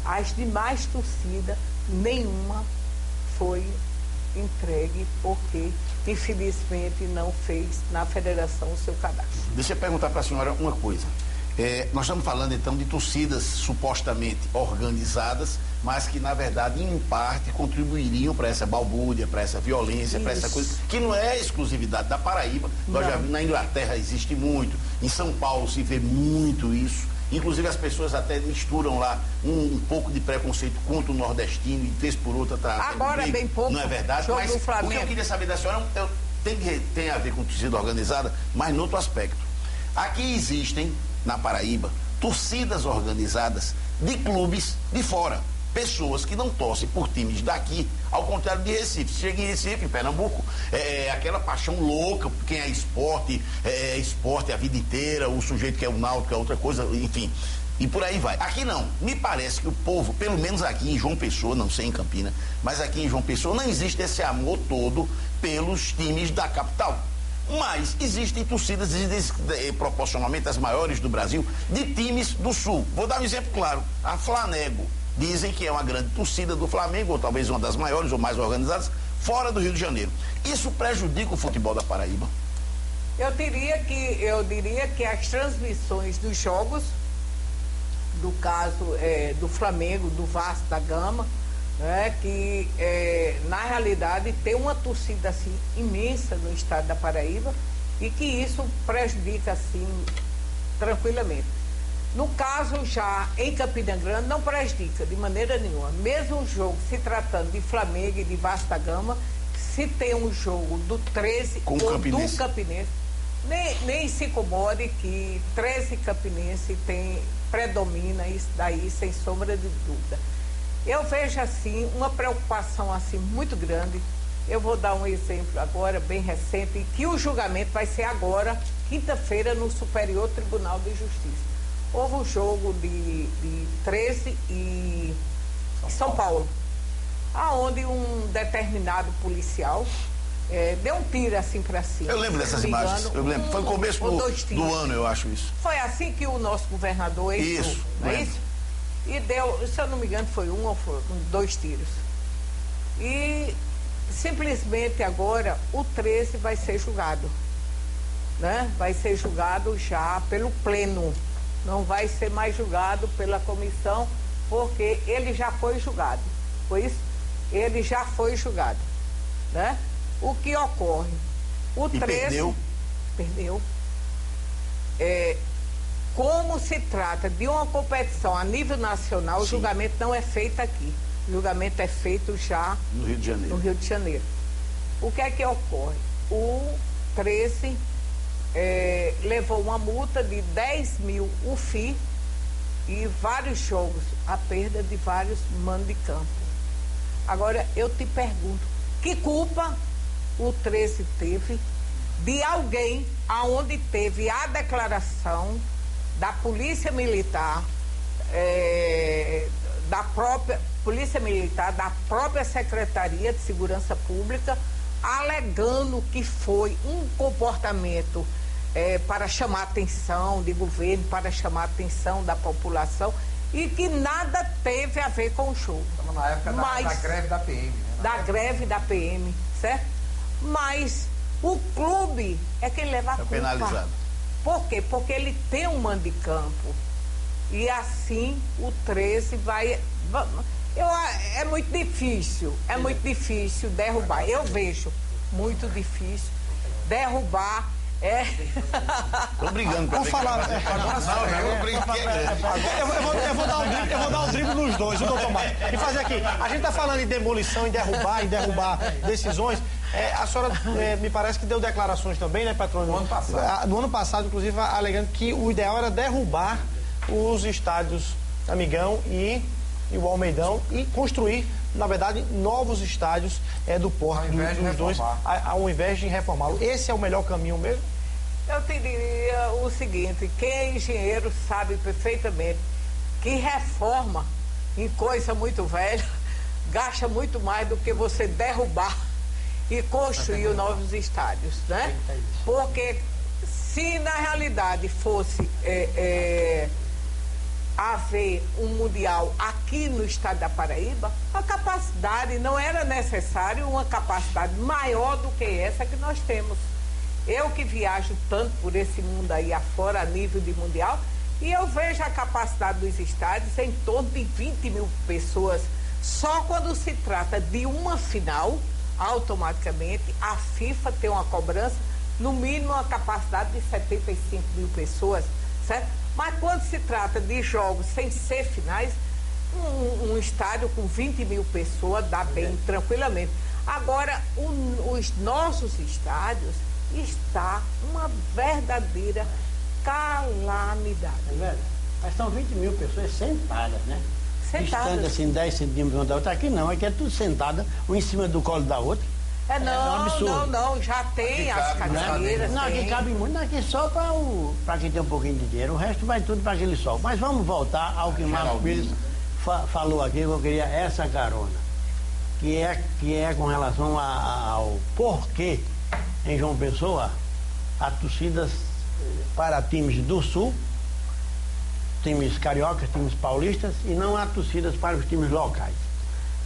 As demais torcidas, nenhuma foi entregue, porque infelizmente não fez na federação o seu cadastro. Deixa eu perguntar para a senhora uma coisa. Nós estamos falando então de torcidas supostamente organizadas, mas que na verdade em parte contribuiriam para essa balbúrdia, para essa violência, para essa coisa que não é exclusividade da Paraíba. Nós já vimos, na Inglaterra existe muito, em São Paulo se vê muito isso. Inclusive as pessoas até misturam lá um pouco de preconceito contra o nordestino e vez por outra tá. Agora bem pouco. Não é verdade? Mas o que eu queria saber da senhora tem a ver com torcida organizada, mas no outro aspecto. Aqui existem, na Paraíba, torcidas organizadas de clubes de fora. Pessoas que não torcem por times daqui, ao contrário de Recife. Chega em Recife, em Pernambuco, aquela paixão louca por quem é esporte a vida inteira, o sujeito que é o náutico é outra coisa, enfim, e por aí vai. Aqui não, me parece que o povo, pelo menos aqui em João Pessoa, não sei em Campina, mas aqui em João Pessoa não existe esse amor todo pelos times da capital. Mas existem torcidas, proporcionalmente as maiores do Brasil, de times do Sul. Vou dar um exemplo claro, a Flamengo. Dizem que é uma grande torcida do Flamengo, ou talvez uma das maiores ou mais organizadas, fora do Rio de Janeiro. Isso prejudica o futebol da Paraíba? Eu diria que as transmissões dos jogos, do caso do Flamengo, do Vasco da Gama, né, que na realidade tem uma torcida assim imensa no estado da Paraíba, e que isso prejudica assim tranquilamente. No caso, já em Campina Grande, não prejudica de maneira nenhuma. Mesmo o jogo se tratando de Flamengo e de Vasco da Gama, se tem um jogo do 13 ou do Campinense, nem se incomode que 13 Campinense predomina isso daí, sem sombra de dúvida. Eu vejo assim uma preocupação assim muito grande. Eu vou dar um exemplo agora, bem recente, que o julgamento vai ser agora, quinta-feira, no Superior Tribunal de Justiça. Houve um jogo de 13 e São Paulo, aonde um determinado policial deu um tiro assim para cima. Eu lembro dessas imagens, eu lembro. Foi no começo do ano, eu acho isso. Foi assim que o nosso governador entrou, isso, não é isso? E deu, se eu não me engano, foi um ou foi 2 tiros. E simplesmente agora o 13 vai ser julgado, né? Vai ser julgado já pelo pleno, não vai ser mais julgado pela comissão, porque ele já foi julgado, foi isso? Ele já foi julgado, né? O que ocorre? O 13 perdeu. Como se trata de uma competição a nível nacional, o julgamento não é feito aqui. O julgamento é feito já no Rio de Janeiro. O que é que ocorre? O 13 levou uma multa de 10 mil UFI e vários jogos, a perda de vários mandos de campo. Agora, eu te pergunto, que culpa o 13 teve de alguém aonde teve a declaração da Polícia Militar, da própria Polícia Militar, da própria Secretaria de Segurança Pública, alegando que foi um comportamento para chamar a atenção de governo, para chamar a atenção da população, e que nada teve a ver com o jogo. Estamos na época da greve da PM. Né? Da greve da PM, certo? Mas o clube é quem leva a culpa. Penalizado. Por quê? Porque ele tem um mando de campo. E assim o 13 vai... é muito difícil, derrubar. Eu vejo muito difícil derrubar. Tô brigando pra falar. Eu vou dar um drible nos dois, doutor Marcos. E fazer aqui. A gente tá falando em demolição, em derrubar decisões. A senhora me parece que deu declarações também, né, Petrônio? No ano passado, inclusive, alegando que o ideal era derrubar os estádios Amigão e o Almeidão e construir, na verdade, novos estádios do porte dos dois, ao invés de reformá-lo. Esse é o melhor caminho mesmo? Eu te diria o seguinte, quem é engenheiro sabe perfeitamente que reforma em coisa muito velha gasta muito mais do que você derrubar e construir novos estádios, né? Porque se na realidade fosse haver um mundial aqui no estado da Paraíba, a capacidade não era necessário uma capacidade maior do que essa que nós temos. Eu que viajo tanto por esse mundo aí afora, a nível de mundial, e eu vejo a capacidade dos estádios em torno de 20 mil pessoas. Só quando se trata de uma final, automaticamente a FIFA tem uma cobrança, no mínimo uma capacidade de 75 mil pessoas, certo? Mas quando se trata de jogos sem ser finais, um estádio com 20 mil pessoas dá bem tranquilamente. Agora, os nossos estádios está uma verdadeira calamidade. Mas são 20 mil pessoas sentadas, né? Sentadas. Distante assim, 10 centímetros uma da outra. Aqui não, aqui é tudo sentada, uma em cima do colo da outra. Não, já tem as cadeiras. Não, aqui cabe muito, aqui só para quem tem um pouquinho de dinheiro, o resto vai tudo para aquele sol. Mas vamos voltar ao que o Marcos Pires falou aqui, que eu queria essa carona, que é com relação ao porquê em João Pessoa há torcidas para times do Sul, times cariocas, times paulistas, e não há torcidas para os times locais.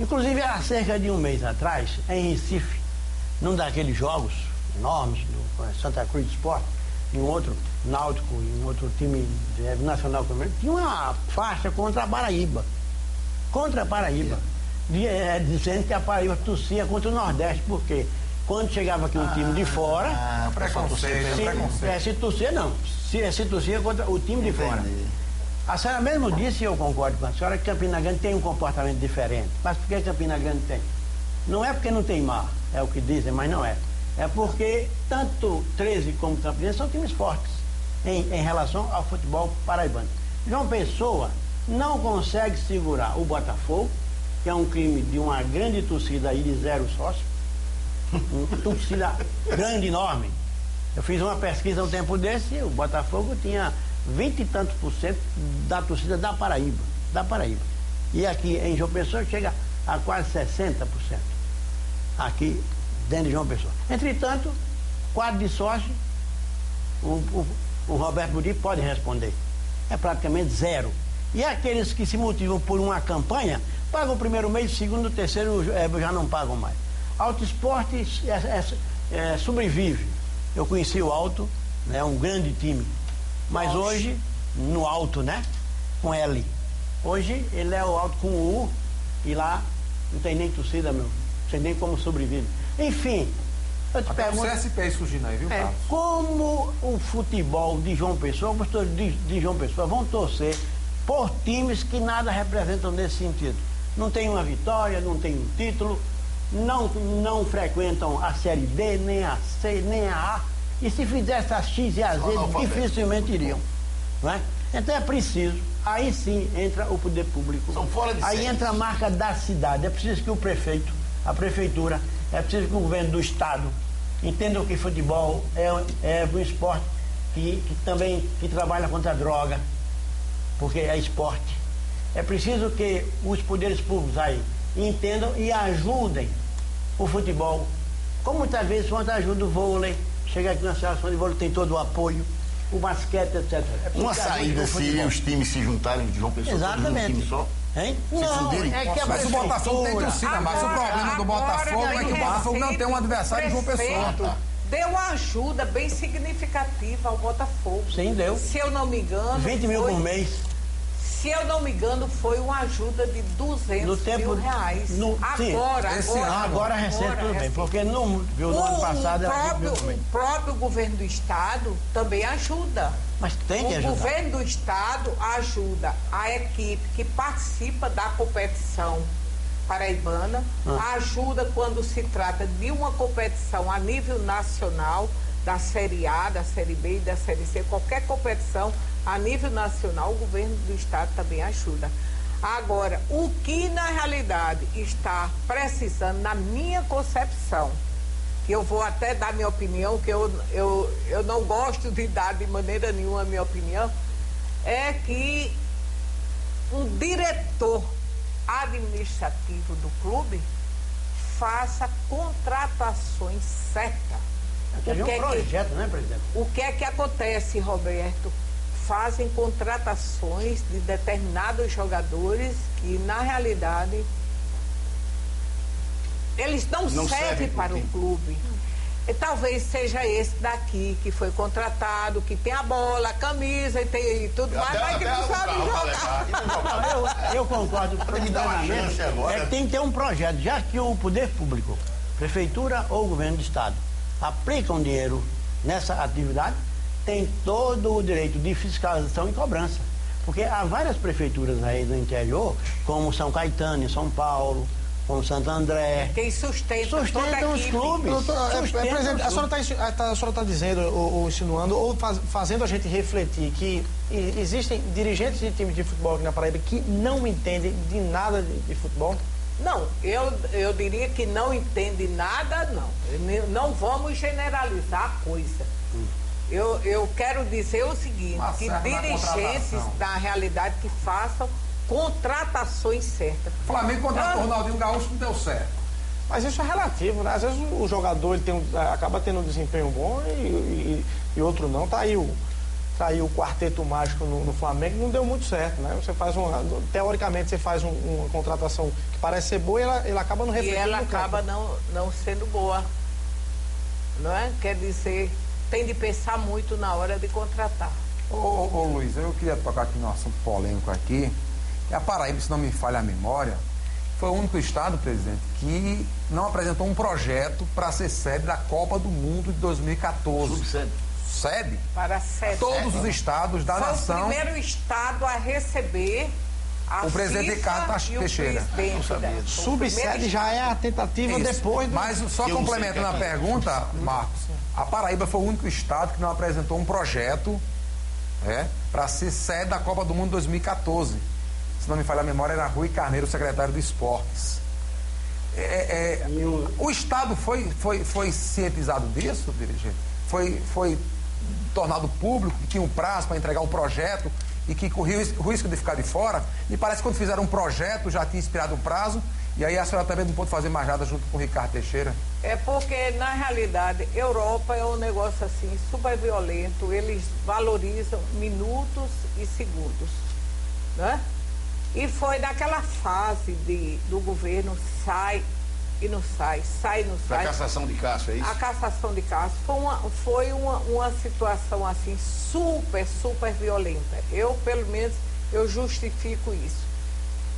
Inclusive, há cerca de um mês atrás, em Recife, num daqueles jogos enormes do Santa Cruz Sport, em um outro Náutico, em um outro time nacional, tinha uma faixa contra a Paraíba. Dizendo que a Paraíba torcia contra o Nordeste, porque quando chegava aqui um time de fora, se torcia não, se torcia contra o time de fora. A senhora mesmo disse, e eu concordo com a senhora, que Campina Grande tem um comportamento diferente. Mas por que Campina Grande tem? Não é porque não tem mar, é o que dizem, mas não é. É porque tanto 13 como Campina são times fortes em relação ao futebol paraibano. João Pessoa não consegue segurar o Botafogo, que é um time de uma grande torcida aí de 0 sócios, uma torcida grande, enorme. Eu fiz uma pesquisa um tempo desse, o Botafogo tinha 20 e tantos % da torcida da Paraíba. E aqui em João Pessoa chega a quase 60%. Aqui dentro de João Pessoa. Entretanto, quadro de sócio, o Roberto Buri pode responder. É praticamente zero. E aqueles que se motivam por uma campanha, pagam o primeiro mês, o segundo, o terceiro já não pagam mais. Auto Esporte sobrevive. Eu conheci o Auto, né, um grande time. Mas hoje, no Auto, né? Com L. Hoje ele é o Auto com U e lá não tem nem torcida, meu. Não sei nem como sobrevive. Enfim, eu te pergunto. O CSP surgindo aí, viu, Carlos? Como o futebol de João Pessoa, de João Pessoa, vão torcer por times que nada representam nesse sentido. Não tem uma vitória, não tem um título, não frequentam a Série D, nem a C, nem a A. E se fizesse a X e a Z, dificilmente iriam. Não é? Então é preciso, aí sim entra o poder público. São fora de aí séries. entra a marca da cidade. É preciso que o prefeito, a prefeitura, é preciso que o governo do estado entendam que futebol é um esporte que também trabalha contra a droga, porque é esporte. É preciso que os poderes públicos aí entendam e ajudem o futebol. Como muitas vezes quando ajuda o vôlei, chega aqui na seleção de vôlei, tem todo o apoio, o basquete, etc. Uma saída seria os times se juntarem de João Pessoa. Exatamente. Um time só? Hein? Não, é que a mas o Botafogo tem torcida, mas o problema do Botafogo é que o Botafogo não tem um adversário de João Pessoa. Deu uma ajuda bem significativa ao Botafogo. Sim, deu. Se eu não me engano... 20 mil por mês. Se eu não me engano, foi uma ajuda de 200 mil reais. Agora recente, tudo bem. Porque no ano passado era 20 mil por mês. O próprio governo do estado também ajuda. Mas tem que ajudar. O governo do estado ajuda a equipe que participa da competição paraibana, ajuda quando se trata de uma competição a nível nacional, da Série A, da Série B e da Série C, qualquer competição a nível nacional, o governo do estado também ajuda. Agora, o que na realidade está precisando, na minha concepção, que eu vou até dar minha opinião, que eu não gosto de dar de maneira nenhuma a minha opinião, é que um diretor administrativo do clube faça contratações certas. É um projeto, né, presidente? O que é que acontece, Roberto? Fazem contratações de determinados jogadores que, na realidade, eles não servem para o clube. E talvez seja esse daqui que foi contratado, que tem a bola, a camisa e tudo mais, mas que não sabe jogar. Eu concordo plenamente. É que tem que ter um projeto, já que o poder público, prefeitura ou governo do estado, aplicam dinheiro nessa atividade, tem todo o direito de fiscalização e cobrança. Porque há várias prefeituras aí do interior, como São Caetano, em São Paulo, como Santo André. Quem sustentam os clubes. Presidente, a senhora está dizendo, ou insinuando, ou fazendo a gente refletir que existem dirigentes de times de futebol aqui na Paraíba que não entendem de nada de futebol? Não, eu diria que não entende nada, não. Não vamos generalizar a coisa. Eu quero dizer o seguinte, que dirigentes, na realidade, que façam contratações certas. O Flamengo contratou o Ronaldinho Gaúcho, não deu certo. Mas isso é relativo, né? Às vezes o jogador ele acaba tendo um desempenho bom e outro não. Tá aí o quarteto mágico no Flamengo, não deu muito certo, né? Você faz teoricamente você faz uma contratação que parece ser boa e ela acaba não refletindo. E ela acaba não sendo boa, não é? Quer dizer, tem de pensar muito na hora de contratar. Ô Luiz, eu queria tocar aqui num assunto polêmico aqui. A Paraíba, se não me falha a memória, foi o único estado, presidente, que não apresentou um projeto para ser sede da Copa do Mundo de 2014. Subsede. Sede? Para sede. Todos os estados da nação. Foi o primeiro estado a receber o presidente Ricardo Teixeira. Subsede já é a tentativa depois do... Mas só complementando a pergunta, Marcos, a Paraíba foi o único estado que não apresentou um projeto para ser sede da Copa do Mundo 2014. Se não me falha a memória, era Rui Carneiro, secretário de Esportes. O Estado foi cientizado disso, dirigente? Foi tornado público, que tinha um prazo para entregar um projeto e que corria o risco de ficar de fora. E parece que quando fizeram um projeto já tinha expirado o prazo, e aí a senhora também não pôde fazer mais nada junto com o Ricardo Teixeira. É porque, na realidade, Europa é um negócio assim, super violento, eles valorizam minutos e segundos, né? E foi naquela fase do governo sai e não sai, sai e não sai. A cassação de Cássio, é isso? A cassação de Cássio foi uma situação assim super violenta. Eu, pelo menos, eu justifico isso.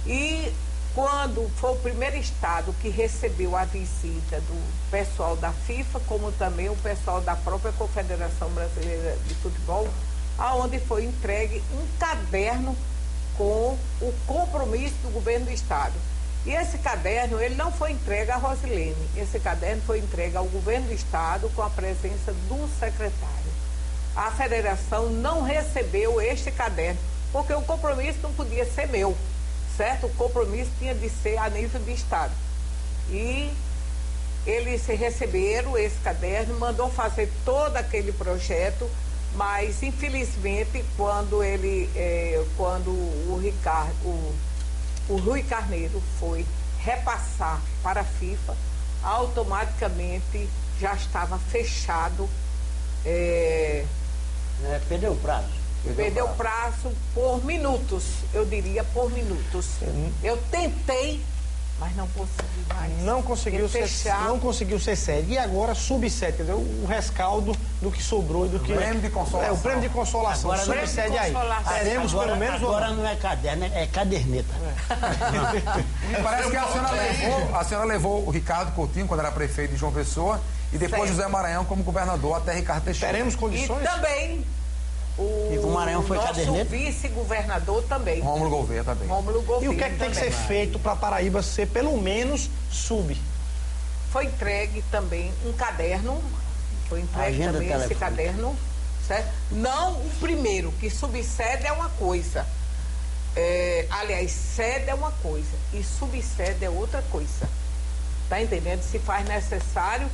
E quando foi o primeiro estado que recebeu a visita do pessoal da FIFA, como também o pessoal da própria Confederação Brasileira de Futebol, aonde foi entregue um caderno com o compromisso do governo do estado. E esse caderno, ele não foi entregue a Rosilene, esse caderno foi entregue ao governo do estado com a presença do secretário. A federação não recebeu este caderno, porque o compromisso não podia ser meu, certo? O compromisso tinha de ser a nível de estado. E eles receberam esse caderno, mandou fazer todo aquele projeto, mas infelizmente quando o Rui Carneiro foi repassar para a FIFA, automaticamente já estava fechado. Perdeu o prazo. Perdeu o prazo por minutos, eu diria por minutos. Eu tentei, mas não consegui mais. Não conseguiu ser sede. E agora sub-7, entendeu? O rescaldo do que sobrou e do que... O prêmio de consolação. O prêmio de consolação. Agora, sub-7 aí. Teremos agora, pelo menos... Agora não é caderno, é caderneta. Parece que a senhora levou o Ricardo Coutinho, quando era prefeito de João Pessoa, e depois José Maranhão como governador até Ricardo Teixeira. Teremos condições? E também o Maranhão foi nosso caderneta? vice-governador também. Rômulo Gouveia também. Rômulo Gouveia. E o que é que tem que ser feito para Paraíba ser pelo menos sub? Foi entregue também um caderno, foi entregue Agenda também esse telefônica. caderno, certo? Não o primeiro, que subsede é uma coisa. Aliás, sede é uma coisa e subsede é outra coisa. Tá entendendo? Se faz necessário.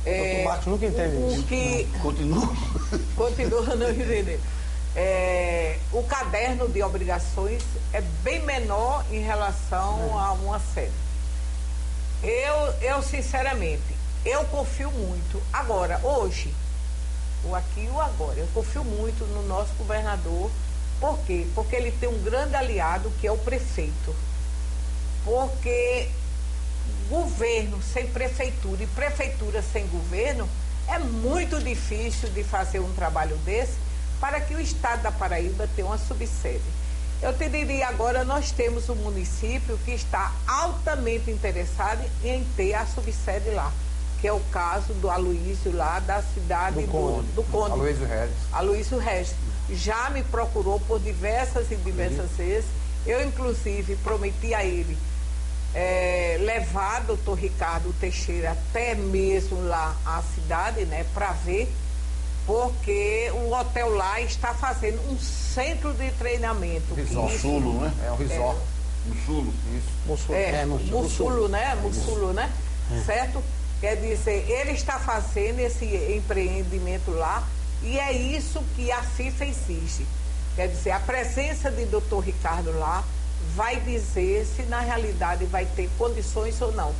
Doutor Marcos nunca entende isso. Continua não entendendo. O caderno de obrigações é bem menor em relação a uma sede. Eu sinceramente, eu confio muito. Agora, hoje, o aqui e o agora, eu confio muito no nosso governador. Por quê? Porque ele tem um grande aliado que é o prefeito. Porque governo sem prefeitura e prefeitura sem governo é muito difícil de fazer um trabalho desse para que o estado da Paraíba tenha uma subsede. Eu te diria agora, nós temos um município que está altamente interessado em ter a subsede lá, que é o caso do Aloysio lá da cidade do Conde. Aloysio Regis. Aloysio Regis. Já me procurou por diversas vezes. Eu, inclusive, prometi a ele levar doutor Ricardo Teixeira até mesmo lá à cidade, né, para ver, porque o hotel lá está fazendo um centro de treinamento. Mussulo, né? É um resort. Mussulo. Isso. Mussulo, né? Mussulo, né? Certo? Quer dizer, ele está fazendo esse empreendimento lá e é isso que a FIFA exige. Quer dizer, a presença de doutor Ricardo lá vai dizer se na realidade vai ter condições ou não.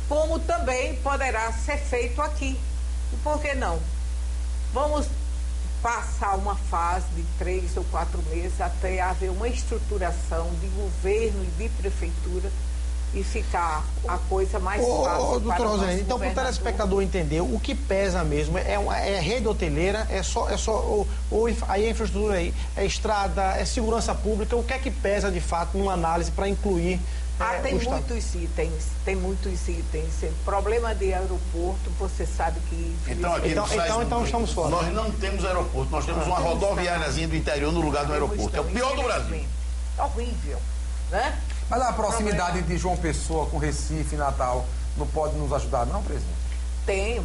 Como também poderá ser feito aqui. E por que não? Vamos passar uma fase de 3 ou 4 meses até haver uma estruturação de governo e de prefeitura e ficar a coisa mais fácil. Doutor Rosilene, então para o telespectador entender, o que pesa mesmo é rede hoteleira, ou aí a infraestrutura aí, é estrada, é segurança pública, o que é que pesa de fato numa análise para incluir tem muitos itens. Problema de aeroporto, você sabe que... Então estamos fora. Nós não temos aeroporto, nós temos uma rodoviáriazinha do interior no lugar do aeroporto. É o pior do Brasil. É horrível, né? Mas a proximidade de João Pessoa com Recife e Natal não pode nos ajudar, não, presidente? Tem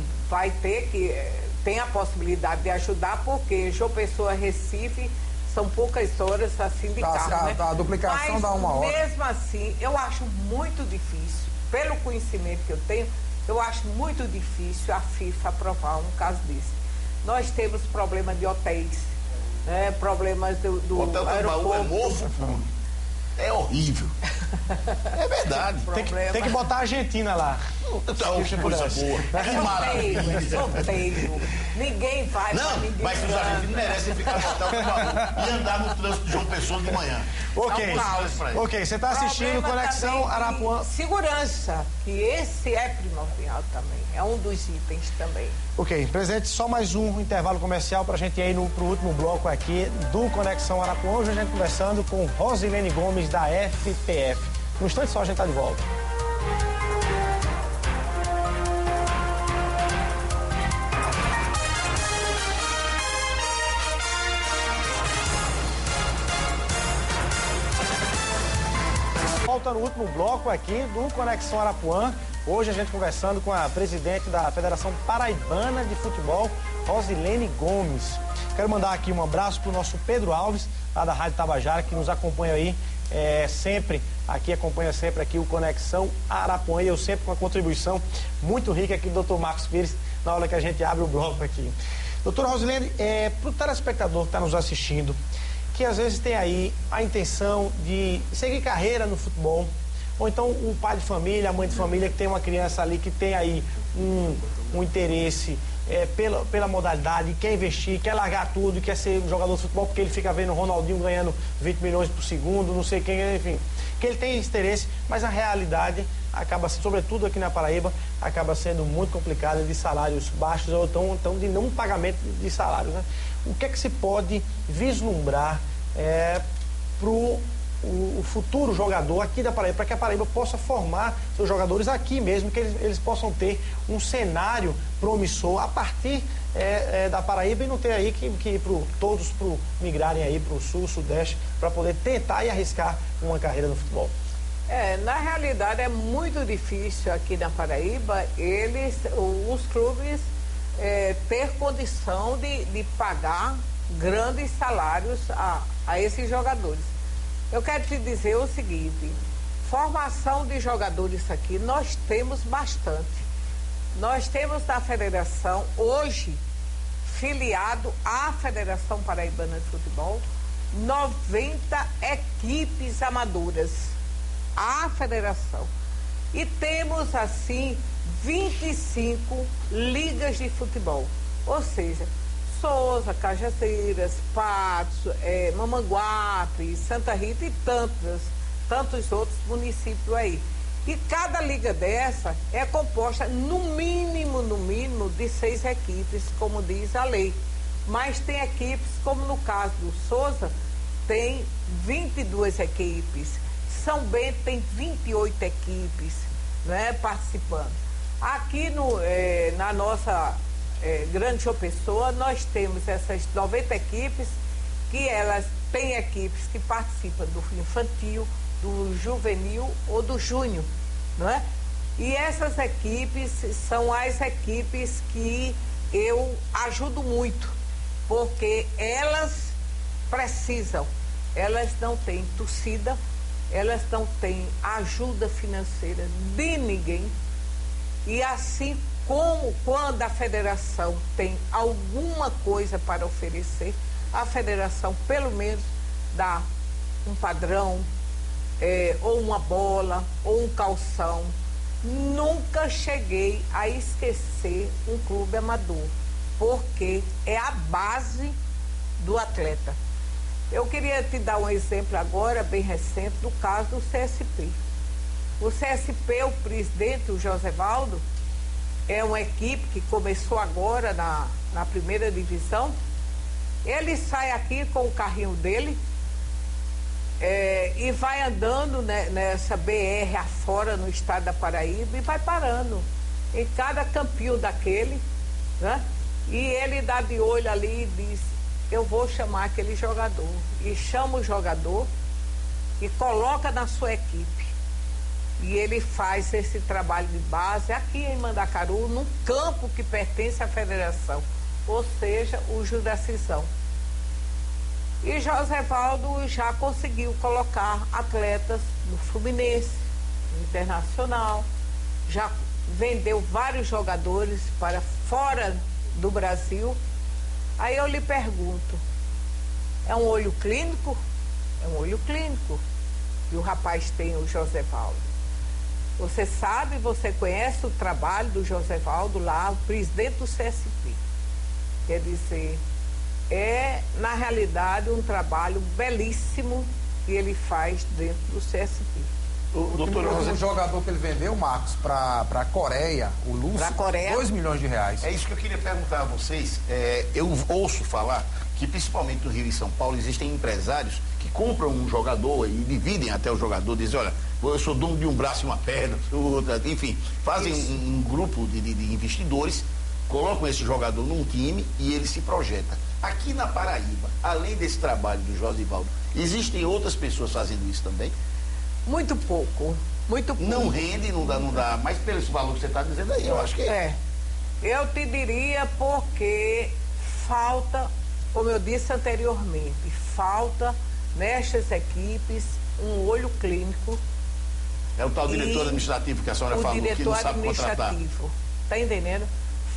a possibilidade de ajudar, porque João Pessoa e Recife são poucas horas assim de carro, né? A duplicação dá uma hora. Mesmo assim, eu acho muito difícil, pelo conhecimento que eu tenho, eu acho muito difícil a FIFA aprovar um caso desse. Nós temos problema de hotéis, problemas do Hotel Tambaú é mofo, é horrível. É verdade. Tem que botar a Argentina lá. Que coisa boa. Que maravilha. Sorteio. Ninguém vai. Não, mas os argentinos merecem ficar no Hotel Tambaú e andar no trânsito de João Pessoa de manhã. Ok, você está assistindo Conexão Arapuã. Segurança, que esse é primordial também. É um dos itens também. Ok, presidente, só mais um intervalo comercial para a gente ir para o último bloco aqui do Conexão Arapuã. Hoje a gente conversando com Rosilene Gomes, da FPF. No instante só a gente está de volta. Volta no último bloco aqui do Conexão Arapuã. Hoje a gente conversando com a presidente da Federação Paraibana de Futebol, Rosilene Gomes. Quero mandar aqui um abraço para o nosso Pedro Alves, lá da Rádio Tabajara, que nos acompanha aí acompanha sempre aqui o Conexão Arapuã, e eu sempre com a contribuição muito rica aqui do Dr. Marcos Pires, na hora que a gente abre o bloco aqui. Doutora Rosilene, para o telespectador que está nos assistindo, que às vezes tem aí a intenção de seguir carreira no futebol, ou então o pai de família, a mãe de família que tem uma criança ali que tem aí um interesse pela modalidade, quer investir, quer largar tudo, quer ser um jogador de futebol porque ele fica vendo o Ronaldinho ganhando 20 milhões por segundo, não sei quem, enfim, que ele tem interesse, mas a realidade acaba, sobretudo aqui na Paraíba, acaba sendo muito complicada, de salários baixos ou então de não pagamento de salários, né? O que é que se pode vislumbrar para o futuro jogador aqui da Paraíba, para que a Paraíba possa formar seus jogadores aqui mesmo, que eles possam ter um cenário promissor a partir da Paraíba e não ter aí que ir todos migrarem aí para o sul, sudeste, para poder tentar e arriscar uma carreira no futebol? Na realidade é muito difícil aqui na Paraíba os clubes ter condição de pagar grandes salários a esses jogadores. Eu quero te dizer o seguinte, formação de jogadores aqui nós temos bastante. Nós temos na federação, hoje, filiado à Federação Paraibana de Futebol, 90 equipes amadoras, à federação. E temos, assim, 25 ligas de futebol, ou seja, Souza, Cajazeiras, Patos, Mamanguape, Santa Rita e tantos outros municípios aí. E cada liga dessa é composta no mínimo de 6 equipes, como diz a lei. Mas tem equipes, como no caso do Souza, tem 22 equipes. São Bento tem 28 equipes, né, participando. Aqui na nossa Grande João Pessoa, nós temos essas 90 equipes, que elas têm equipes que participam do infantil, do juvenil ou do júnior, não é? E essas equipes são as equipes que eu ajudo muito, porque elas precisam, elas não têm torcida, elas não têm ajuda financeira de ninguém, e assim como quando a federação tem alguma coisa para oferecer, a federação pelo menos dá um padrão, ou uma bola, ou um calção. Nunca cheguei a esquecer um clube amador, porque é a base do atleta. Eu queria te dar um exemplo agora, bem recente, do caso do CSP. O CSP, o presidente, o Josevaldo, é uma equipe que começou agora na primeira divisão. Ele sai aqui com o carrinho dele e vai andando nessa BR afora no estado da Paraíba e vai parando em cada campinho daquele, né? E ele dá de olho ali e diz, eu vou chamar aquele jogador. E chama o jogador e coloca na sua equipe. E ele faz esse trabalho de base aqui em Mandacaru, num campo que pertence à federação, ou seja, o Juracizão. E Josevaldo já conseguiu colocar atletas no Fluminense, no Internacional, já vendeu vários jogadores para fora do Brasil. Aí eu lhe pergunto, É um olho clínico? É um olho clínico. E o rapaz tem o Josévaldo. Você sabe, você conhece o trabalho do Josévaldo lá, o presidente do CSP. Quer dizer, é, na realidade, um trabalho belíssimo que ele faz dentro do CSP. O jogador que ele vendeu, Marcos, para a Coreia, o Lúcio, 2 milhões de reais. É isso que eu queria perguntar a vocês. Eu ouço falar que, principalmente no Rio e São Paulo, existem empresários que compram um jogador e dividem até o jogador, dizem, olha, eu sou dono de um braço e uma perna, outra, enfim, fazem um grupo de investidores, colocam esse jogador num time e ele se projeta. Aqui na Paraíba, além desse trabalho do Josévaldo, existem outras pessoas fazendo isso também? Muito pouco, muito pouco. Não rende, não dá, mas pelo valor que você está dizendo aí, eu acho que é. Eu te diria porque falta, como eu disse anteriormente, falta nestas equipes um olho clínico. É o tal diretor administrativo que a senhora falou, que não sabe contratar. Tá entendendo?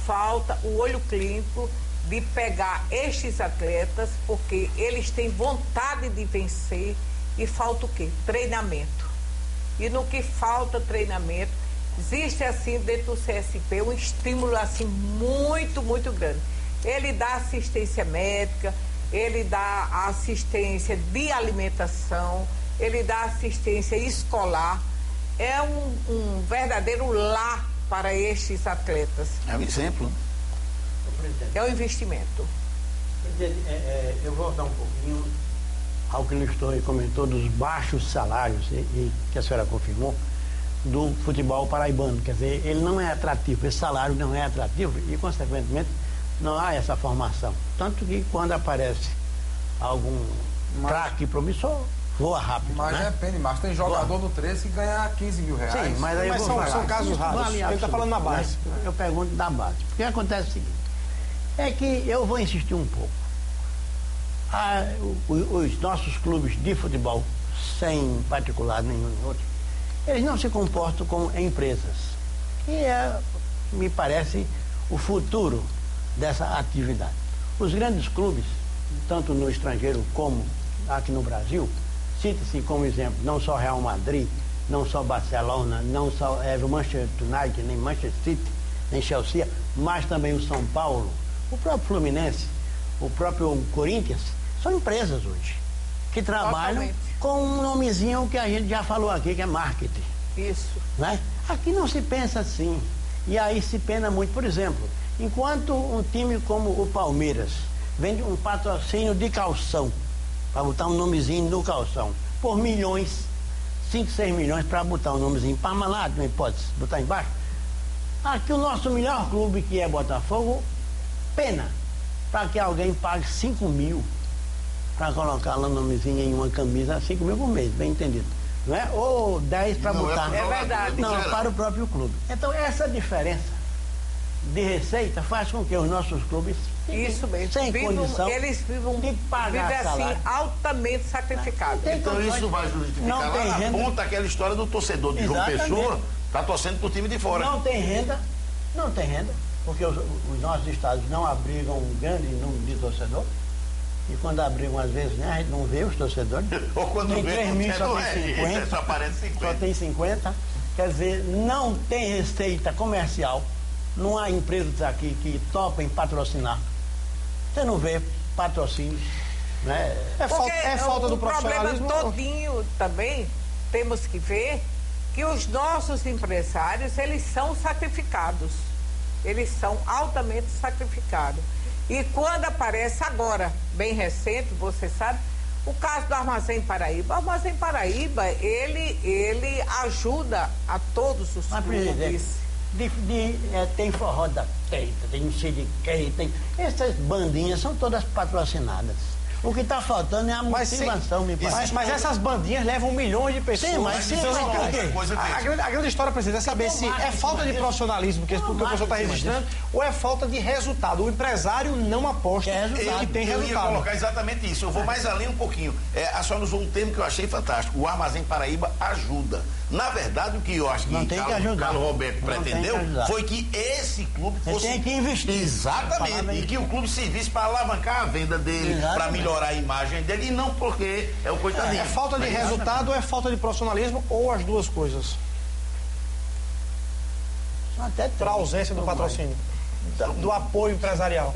Falta o olho clínico de pegar estes atletas, porque eles têm vontade de vencer e falta o quê? Treinamento. E no que falta treinamento, existe assim dentro do CSP um estímulo assim muito, muito grande. Ele dá assistência médica, ele dá assistência de alimentação, ele dá assistência escolar. É um verdadeiro lar para estes atletas. É um exemplo. É um investimento. Eu vou voltar um pouquinho ao que o Nestor comentou dos baixos salários, e que a senhora confirmou, do futebol paraibano. Quer dizer, ele não é atrativo, esse salário não é atrativo e, consequentemente, não há essa formação. Tanto que quando aparece algum craque promissor, voa rápido. Mas depende, Marcos. Tem jogador do 13 que ganha 15 mil reais. Sim, mas aí são casos raros. Ele está falando na base. Eu pergunto da base. Porque acontece o seguinte, é que eu vou insistir um pouco. Os nossos clubes de futebol, sem particular nenhum outro, eles não se comportam como empresas. E me parece, o futuro dessa atividade. Os grandes clubes, tanto no estrangeiro como aqui no Brasil, cita-se como exemplo não só Real Madrid, não só Barcelona, não só o Manchester United, nem Manchester City, nem Chelsea, mas também o São Paulo, o próprio Fluminense, o próprio Corinthians, são empresas hoje, que trabalham com um nomezinho que a gente já falou aqui, que é marketing. Isso. Né? Aqui não se pensa assim. E aí se pena muito. Por exemplo, enquanto um time como o Palmeiras vende um patrocínio de calção, para botar um nomezinho no calção, por milhões, 5, 6 milhões para botar um nomezinho Parmalat, não hipótese, botar embaixo. Aqui o nosso melhor clube, que é Botafogo, pena para que alguém pague 5 mil para colocar lá o nomezinho em uma camisa, 5 mil por mês, bem entendido. Não é? Ou 10 para botar. É verdade. Não, para o próprio clube. Então, essa diferença de receita faz com que os nossos clubes isso mesmo. Sem condição eles vivem assim altamente sacrificados. Então isso vai justificar lá na renda. Ponta aquela história do torcedor de João Pessoa está torcendo pro time de fora. Não tem renda, porque os nossos estados não abrigam um grande número de torcedores. E quando abrigam, às vezes, né, a gente não vê os torcedores. Ou quando tem 3 mil, só tem 50. Só aparece 50. Só tem 50. Quer dizer, não tem receita comercial. Não há empresas aqui que topem patrocinar. Você não vê patrocínio, né? É falta do profissionalismo. O problema todinho também, temos que ver que os nossos empresários, eles são sacrificados. Eles são altamente sacrificados. E quando aparece agora, bem recente, você sabe, o caso do Armazém Paraíba. O Armazém Paraíba, ele ajuda a todos os clubes. Tem forró da Teita, tem não sei de quem, tem. Essas bandinhas são todas patrocinadas. O que está faltando é a motivação, me parece. Mas essas bandinhas levam milhões de pessoas. Sim, mas por quê? A grande história, presidente, é saber se é falta de profissionalismo que o professor está registrando ou é falta de resultado. O empresário não aposta que tem resultado. Eu ia colocar exatamente isso. Eu vou mais além um pouquinho. A senhora usou um termo que eu achei fantástico. O Armazém Paraíba ajuda. Na verdade, o que eu acho que o Carlos Roberto pretendeu foi que esse clube fosse... Tem que investir. Exatamente. E que o clube servisse para alavancar a venda dele, para melhorar melhorar a imagem dele e não porque é o coitadinho. É falta de resultado ou é falta de profissionalismo ou as duas coisas? Até para a ausência do patrocínio, do apoio empresarial.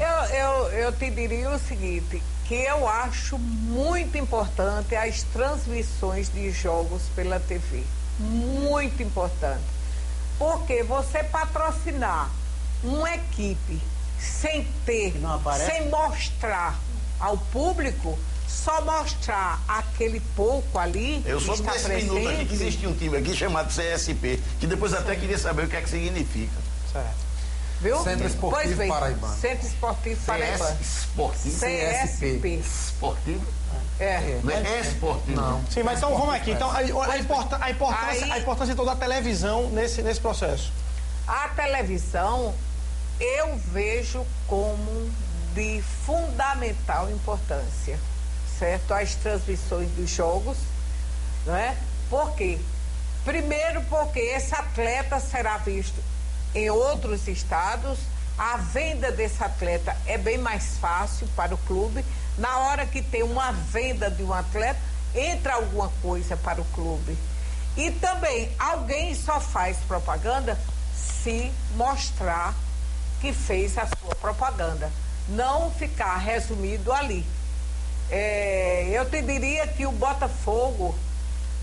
Eu te diria o seguinte, que eu acho muito importante as transmissões de jogos pela TV. Muito importante. Porque você patrocinar uma equipe sem ter, sem mostrar ao público, só mostrar aquele pouco ali. Eu soube desse minuto aqui que existia um time aqui chamado CSP, que depois até queria saber o que é que significa. Certo. Viu? Centro Esportivo Paraibano. Centro Esportivo Paraibano. Esportivo. CSP. Esportivo? Não é esportivo. Não. Sim, mas então vamos aqui. Então, a importância então da televisão nesse processo. A televisão eu vejo como de fundamental importância, certo? As transmissões dos jogos, não é? Por quê? Primeiro porque esse atleta será visto em outros estados, a venda desse atleta é bem mais fácil para o clube. Na hora que tem uma venda de um atleta, entra alguma coisa para o clube. E também, alguém só faz propaganda se mostrar que fez a sua propaganda. Não ficar resumido ali. Eu te diria que o Botafogo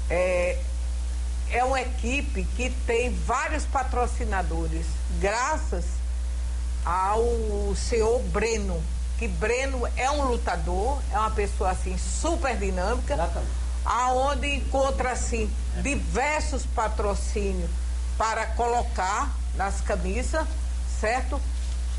é uma equipe que tem vários patrocinadores, graças ao senhor Breno, que Breno é um lutador, é uma pessoa assim super dinâmica, aonde encontra assim diversos patrocínios para colocar nas camisas, certo?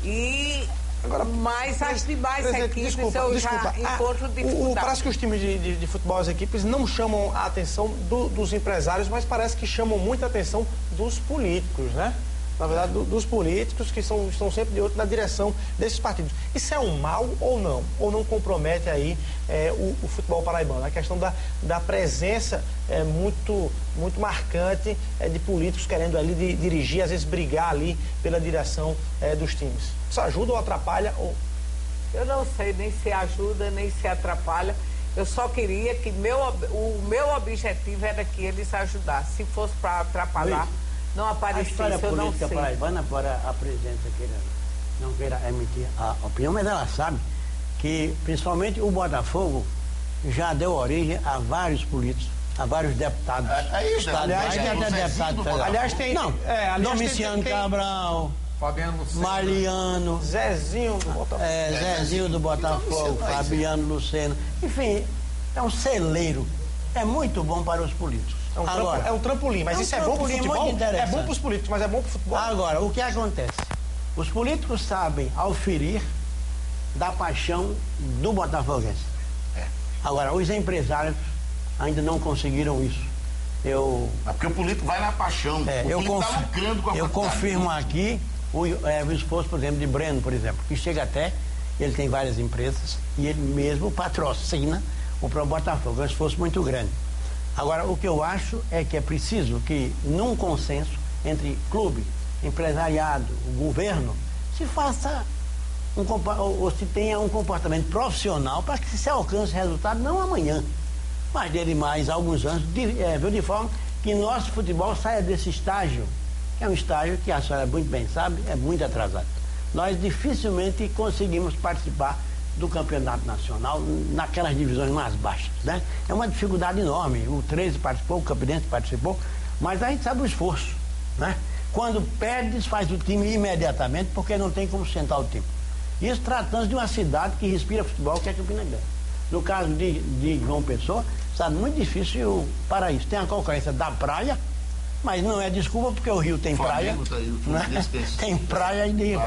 E agora, mas as demais equipes eu já encontro dificuldade. Parece que os times de futebol, as equipes, não chamam a atenção dos empresários, mas parece que chamam muita atenção dos políticos, né? Na verdade, dos políticos que estão sempre de olho na direção desses partidos. Isso é um mal ou não? Ou não compromete aí o futebol paraibano? A questão da presença muito marcante de políticos querendo ali dirigir, às vezes brigar ali pela direção dos times. Isso ajuda ou atrapalha? Eu não sei nem se ajuda, nem se atrapalha. Eu só queria que o meu objetivo era que eles ajudassem. Se fosse para atrapalhar, não aparecesse, eu não sei. A história política paraibana, para a presidenta não queira emitir a opinião, mas ela sabe que, principalmente, o Botafogo já deu origem a vários políticos, a vários deputados estaduais e até deputados federais. Aliás, tem... Domiciano Cabral, Fabiano Luceno, Mariano, Zezinho do Botafogo. Zezinho do Botafogo, Fabiano Luceno. Enfim, é um celeiro. É muito bom para os políticos. É um trampolim, mas isso é bom para o futebol? É bom para os políticos, mas é bom para o futebol? Agora, o que acontece? Os políticos sabem auferir da paixão do botafoguense. Agora, os empresários ainda não conseguiram isso. Porque o político vai na paixão. Eu confirmo aqui o esforço, por exemplo, de Breno, por exemplo, que chega até, ele tem várias empresas e ele mesmo patrocina o Pro Botafogo. É um esforço muito grande. Agora, o que eu acho é que é preciso que, num consenso entre clube, empresariado, o governo, se faça ou se tenha um comportamento profissional para que se alcance resultado não amanhã, mas dele mais alguns anos, de forma que nosso futebol saia desse estágio, que é um estágio que a senhora muito bem sabe, é muito atrasado. Nós dificilmente conseguimos participar do campeonato nacional naquelas divisões mais baixas, né? É uma dificuldade enorme. O 13 participou, o Campinense participou, mas a gente sabe o esforço, né? Quando perde, desfaz o time imediatamente, porque não tem como sustentar o time. Isso tratando de uma cidade que respira futebol, que é Campina Grande. No caso de João Pessoa, sabe, muito difícil para isso. Tem a concorrência da praia, mas não é desculpa, porque o Rio tem praia, né? Tem praia e de...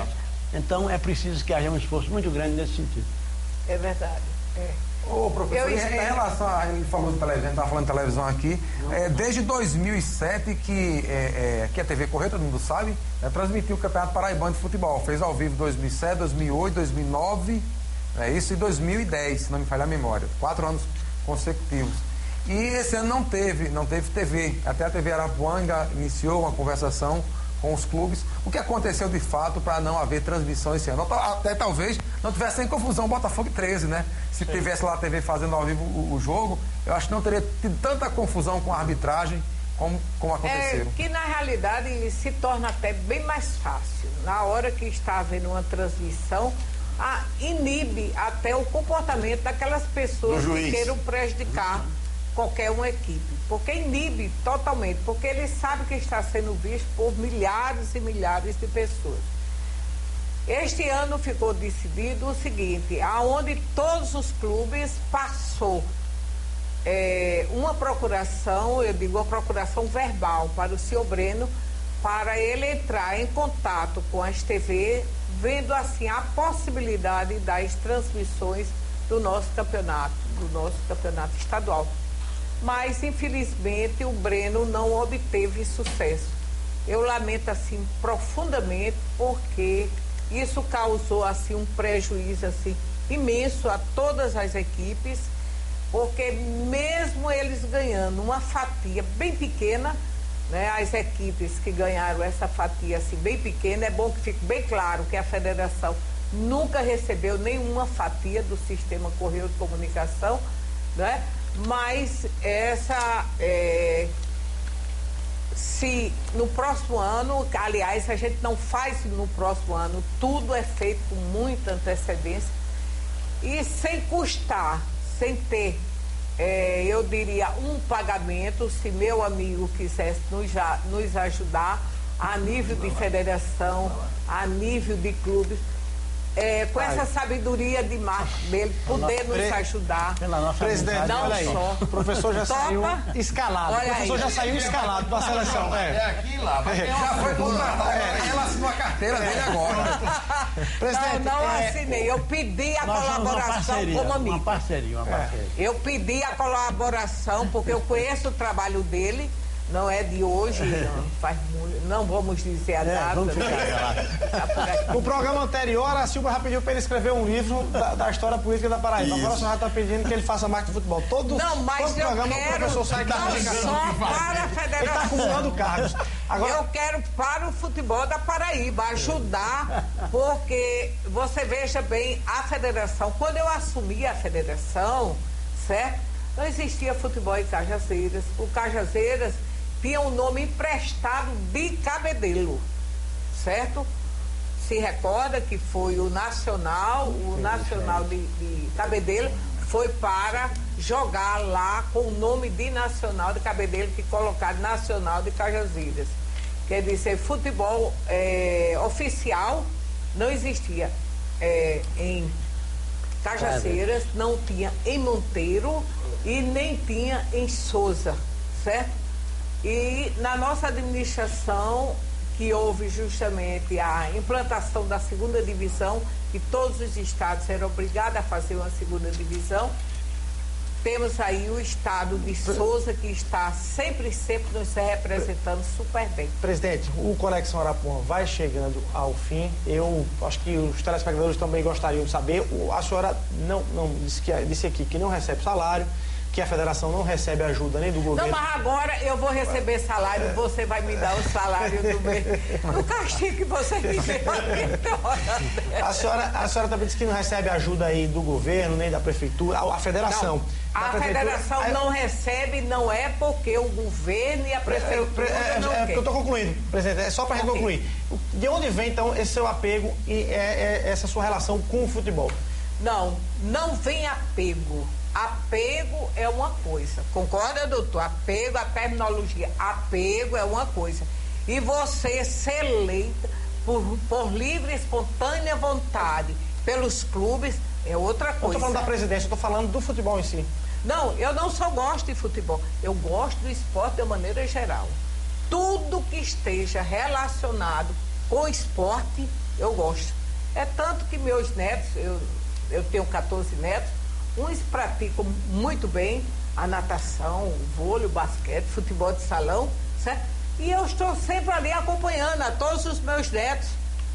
Então é preciso que haja um esforço muito grande nesse sentido. É verdade. Ô, professor, em relação a... Ele falou de televisão, estava falando de televisão aqui. Desde 2007 que a TV Correio, todo mundo sabe, transmitiu o Campeonato Paraibano de Futebol. Fez ao vivo 2007, 2008, 2009, isso, e 2010, se não me falha a memória. 4 anos consecutivos. E esse ano não teve TV. Até a TV Arapuã iniciou uma conversação com os clubes. O que aconteceu de fato para não haver transmissão esse ano? Até talvez não tivesse sem confusão Botafogo 13, né? Se tivesse lá a TV fazendo ao vivo o jogo, eu acho que não teria tido tanta confusão com a arbitragem como aconteceu. Que na realidade se torna até bem mais fácil. Na hora que está havendo uma transmissão, inibe até o comportamento daquelas pessoas que queiram prejudicar qualquer uma equipe. Porque inibe totalmente, porque ele sabe que está sendo visto por milhares e milhares de pessoas. Este ano ficou decidido o seguinte, aonde todos os clubes passou uma procuração, eu digo uma procuração verbal para o senhor Breno, para ele entrar em contato com as TV, vendo assim a possibilidade das transmissões do nosso campeonato estadual. Mas, infelizmente, o Breno não obteve sucesso. Eu lamento, assim, profundamente, porque isso causou, assim, um prejuízo, assim, imenso a todas as equipes, porque mesmo eles ganhando uma fatia bem pequena, né, as equipes que ganharam essa fatia, assim, bem pequena, é bom que fique bem claro que a federação nunca recebeu nenhuma fatia do sistema Correio de Comunicação, né? Mas se no próximo ano, aliás, a gente não faz no próximo ano, tudo é feito com muita antecedência e sem custar, sem ter, eu diria, um pagamento, se meu amigo quisesse nos ajudar a nível de federação, a nível de clubes, com essa sabedoria de marketing dele, poder nos ajudar. Presidente, olha aí, o professor já saiu escalado. O professor já saiu escalado para a seleção. É aqui lá, já foi contratado. Ela assinou a carteira dele agora. Presidente, não assinei. Eu pedi a colaboração como amigo. Uma parceria. Eu pedi a colaboração porque eu conheço o trabalho dele. Não é de hoje, não vamos dizer a data. Vamos ficar no programa anterior, a Silva já pediu para ele escrever um livro da história política da Paraíba. Agora a senhora está pedindo que ele faça marketing de futebol. Todo programa o professor sai da só para a federação. Ele está acumulando cargos. Agora, eu quero para o futebol da Paraíba ajudar, porque você veja bem, a federação, quando eu assumi a federação, certo? Não existia futebol em Cajazeiras. O Cajazeiras tinha um nome emprestado de Cabedelo, certo? Se recorda que foi o Nacional de Cabedelo foi para jogar lá com o nome de Nacional de Cabedelo, que colocaram Nacional de Cajazeiras. Quer dizer, futebol oficial não existia em Cajazeiras, não tinha em Monteiro e nem tinha em Souza, certo? E na nossa administração, que houve justamente a implantação da segunda divisão, e todos os estados eram obrigados a fazer uma segunda divisão, temos aí o estado de Souza, que está sempre nos representando super bem. Presidente, o Conexão Arapuã vai chegando ao fim. Eu acho que os telespectadores também gostariam de saber. A senhora não disse aqui que não recebe salário, que a federação não recebe ajuda nem do governo. Não, mas agora eu vou receber salário, você vai me dar o salário do castigo que você me deu. A senhora também disse que não recebe ajuda aí do governo, nem da prefeitura, a federação. Não. A federação não recebe, não é porque o governo e a prefeitura não querem. Eu estou concluindo, presidente, é só para concluir. De onde vem, então, esse seu apego e essa sua relação com o futebol? Não vem apego. Apego é uma coisa. Concorda, doutor? Apego, a terminologia. Apego é uma coisa. E você ser eleita por livre e espontânea vontade pelos clubes é outra coisa. Eu estou falando da presidência, eu estou falando do futebol em si. Não, eu não só gosto de futebol, eu gosto do esporte de maneira geral. Tudo que esteja relacionado com esporte, eu gosto. É tanto que meus netos, eu tenho 14 netos, uns praticam muito bem a natação, o vôlei, o basquete, futebol de salão, certo? E eu estou sempre ali acompanhando a todos os meus netos,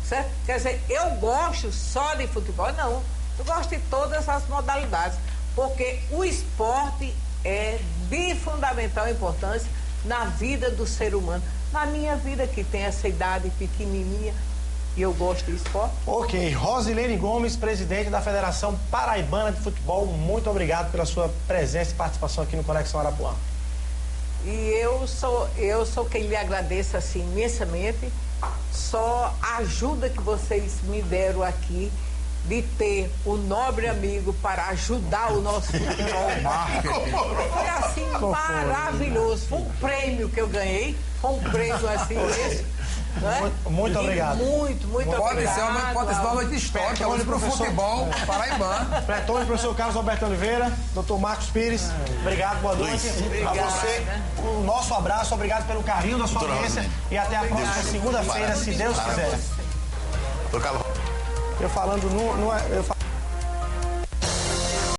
certo? Quer dizer, eu gosto só de futebol? Não, eu gosto de todas as modalidades, porque o esporte é de fundamental importância na vida do ser humano. na minha vida, que tem essa idade pequenininha, e eu gosto de esporte. Ok, Rosilene Gomes, presidente da Federação Paraibana de Futebol, muito obrigado pela sua presença e participação aqui no Conexão Arapuã. E eu sou quem lhe agradeço assim imensamente, só a ajuda que vocês me deram aqui, de ter o nobre amigo para ajudar o nosso futebol. Foi assim maravilhoso. Foi um prêmio que eu ganhei. Foi um prêmio assim mesmo. Né? Muito obrigado. Muito obrigado. Pode ser uma noite histórica hoje para o futebol paraibano. Pretone, professor Carlos Alberto Oliveira, doutor Marcos Pires, obrigado, boa noite. A você, o nosso abraço, obrigado pelo carinho da sua audiência e até a próxima segunda-feira, se Deus quiser. Eu falando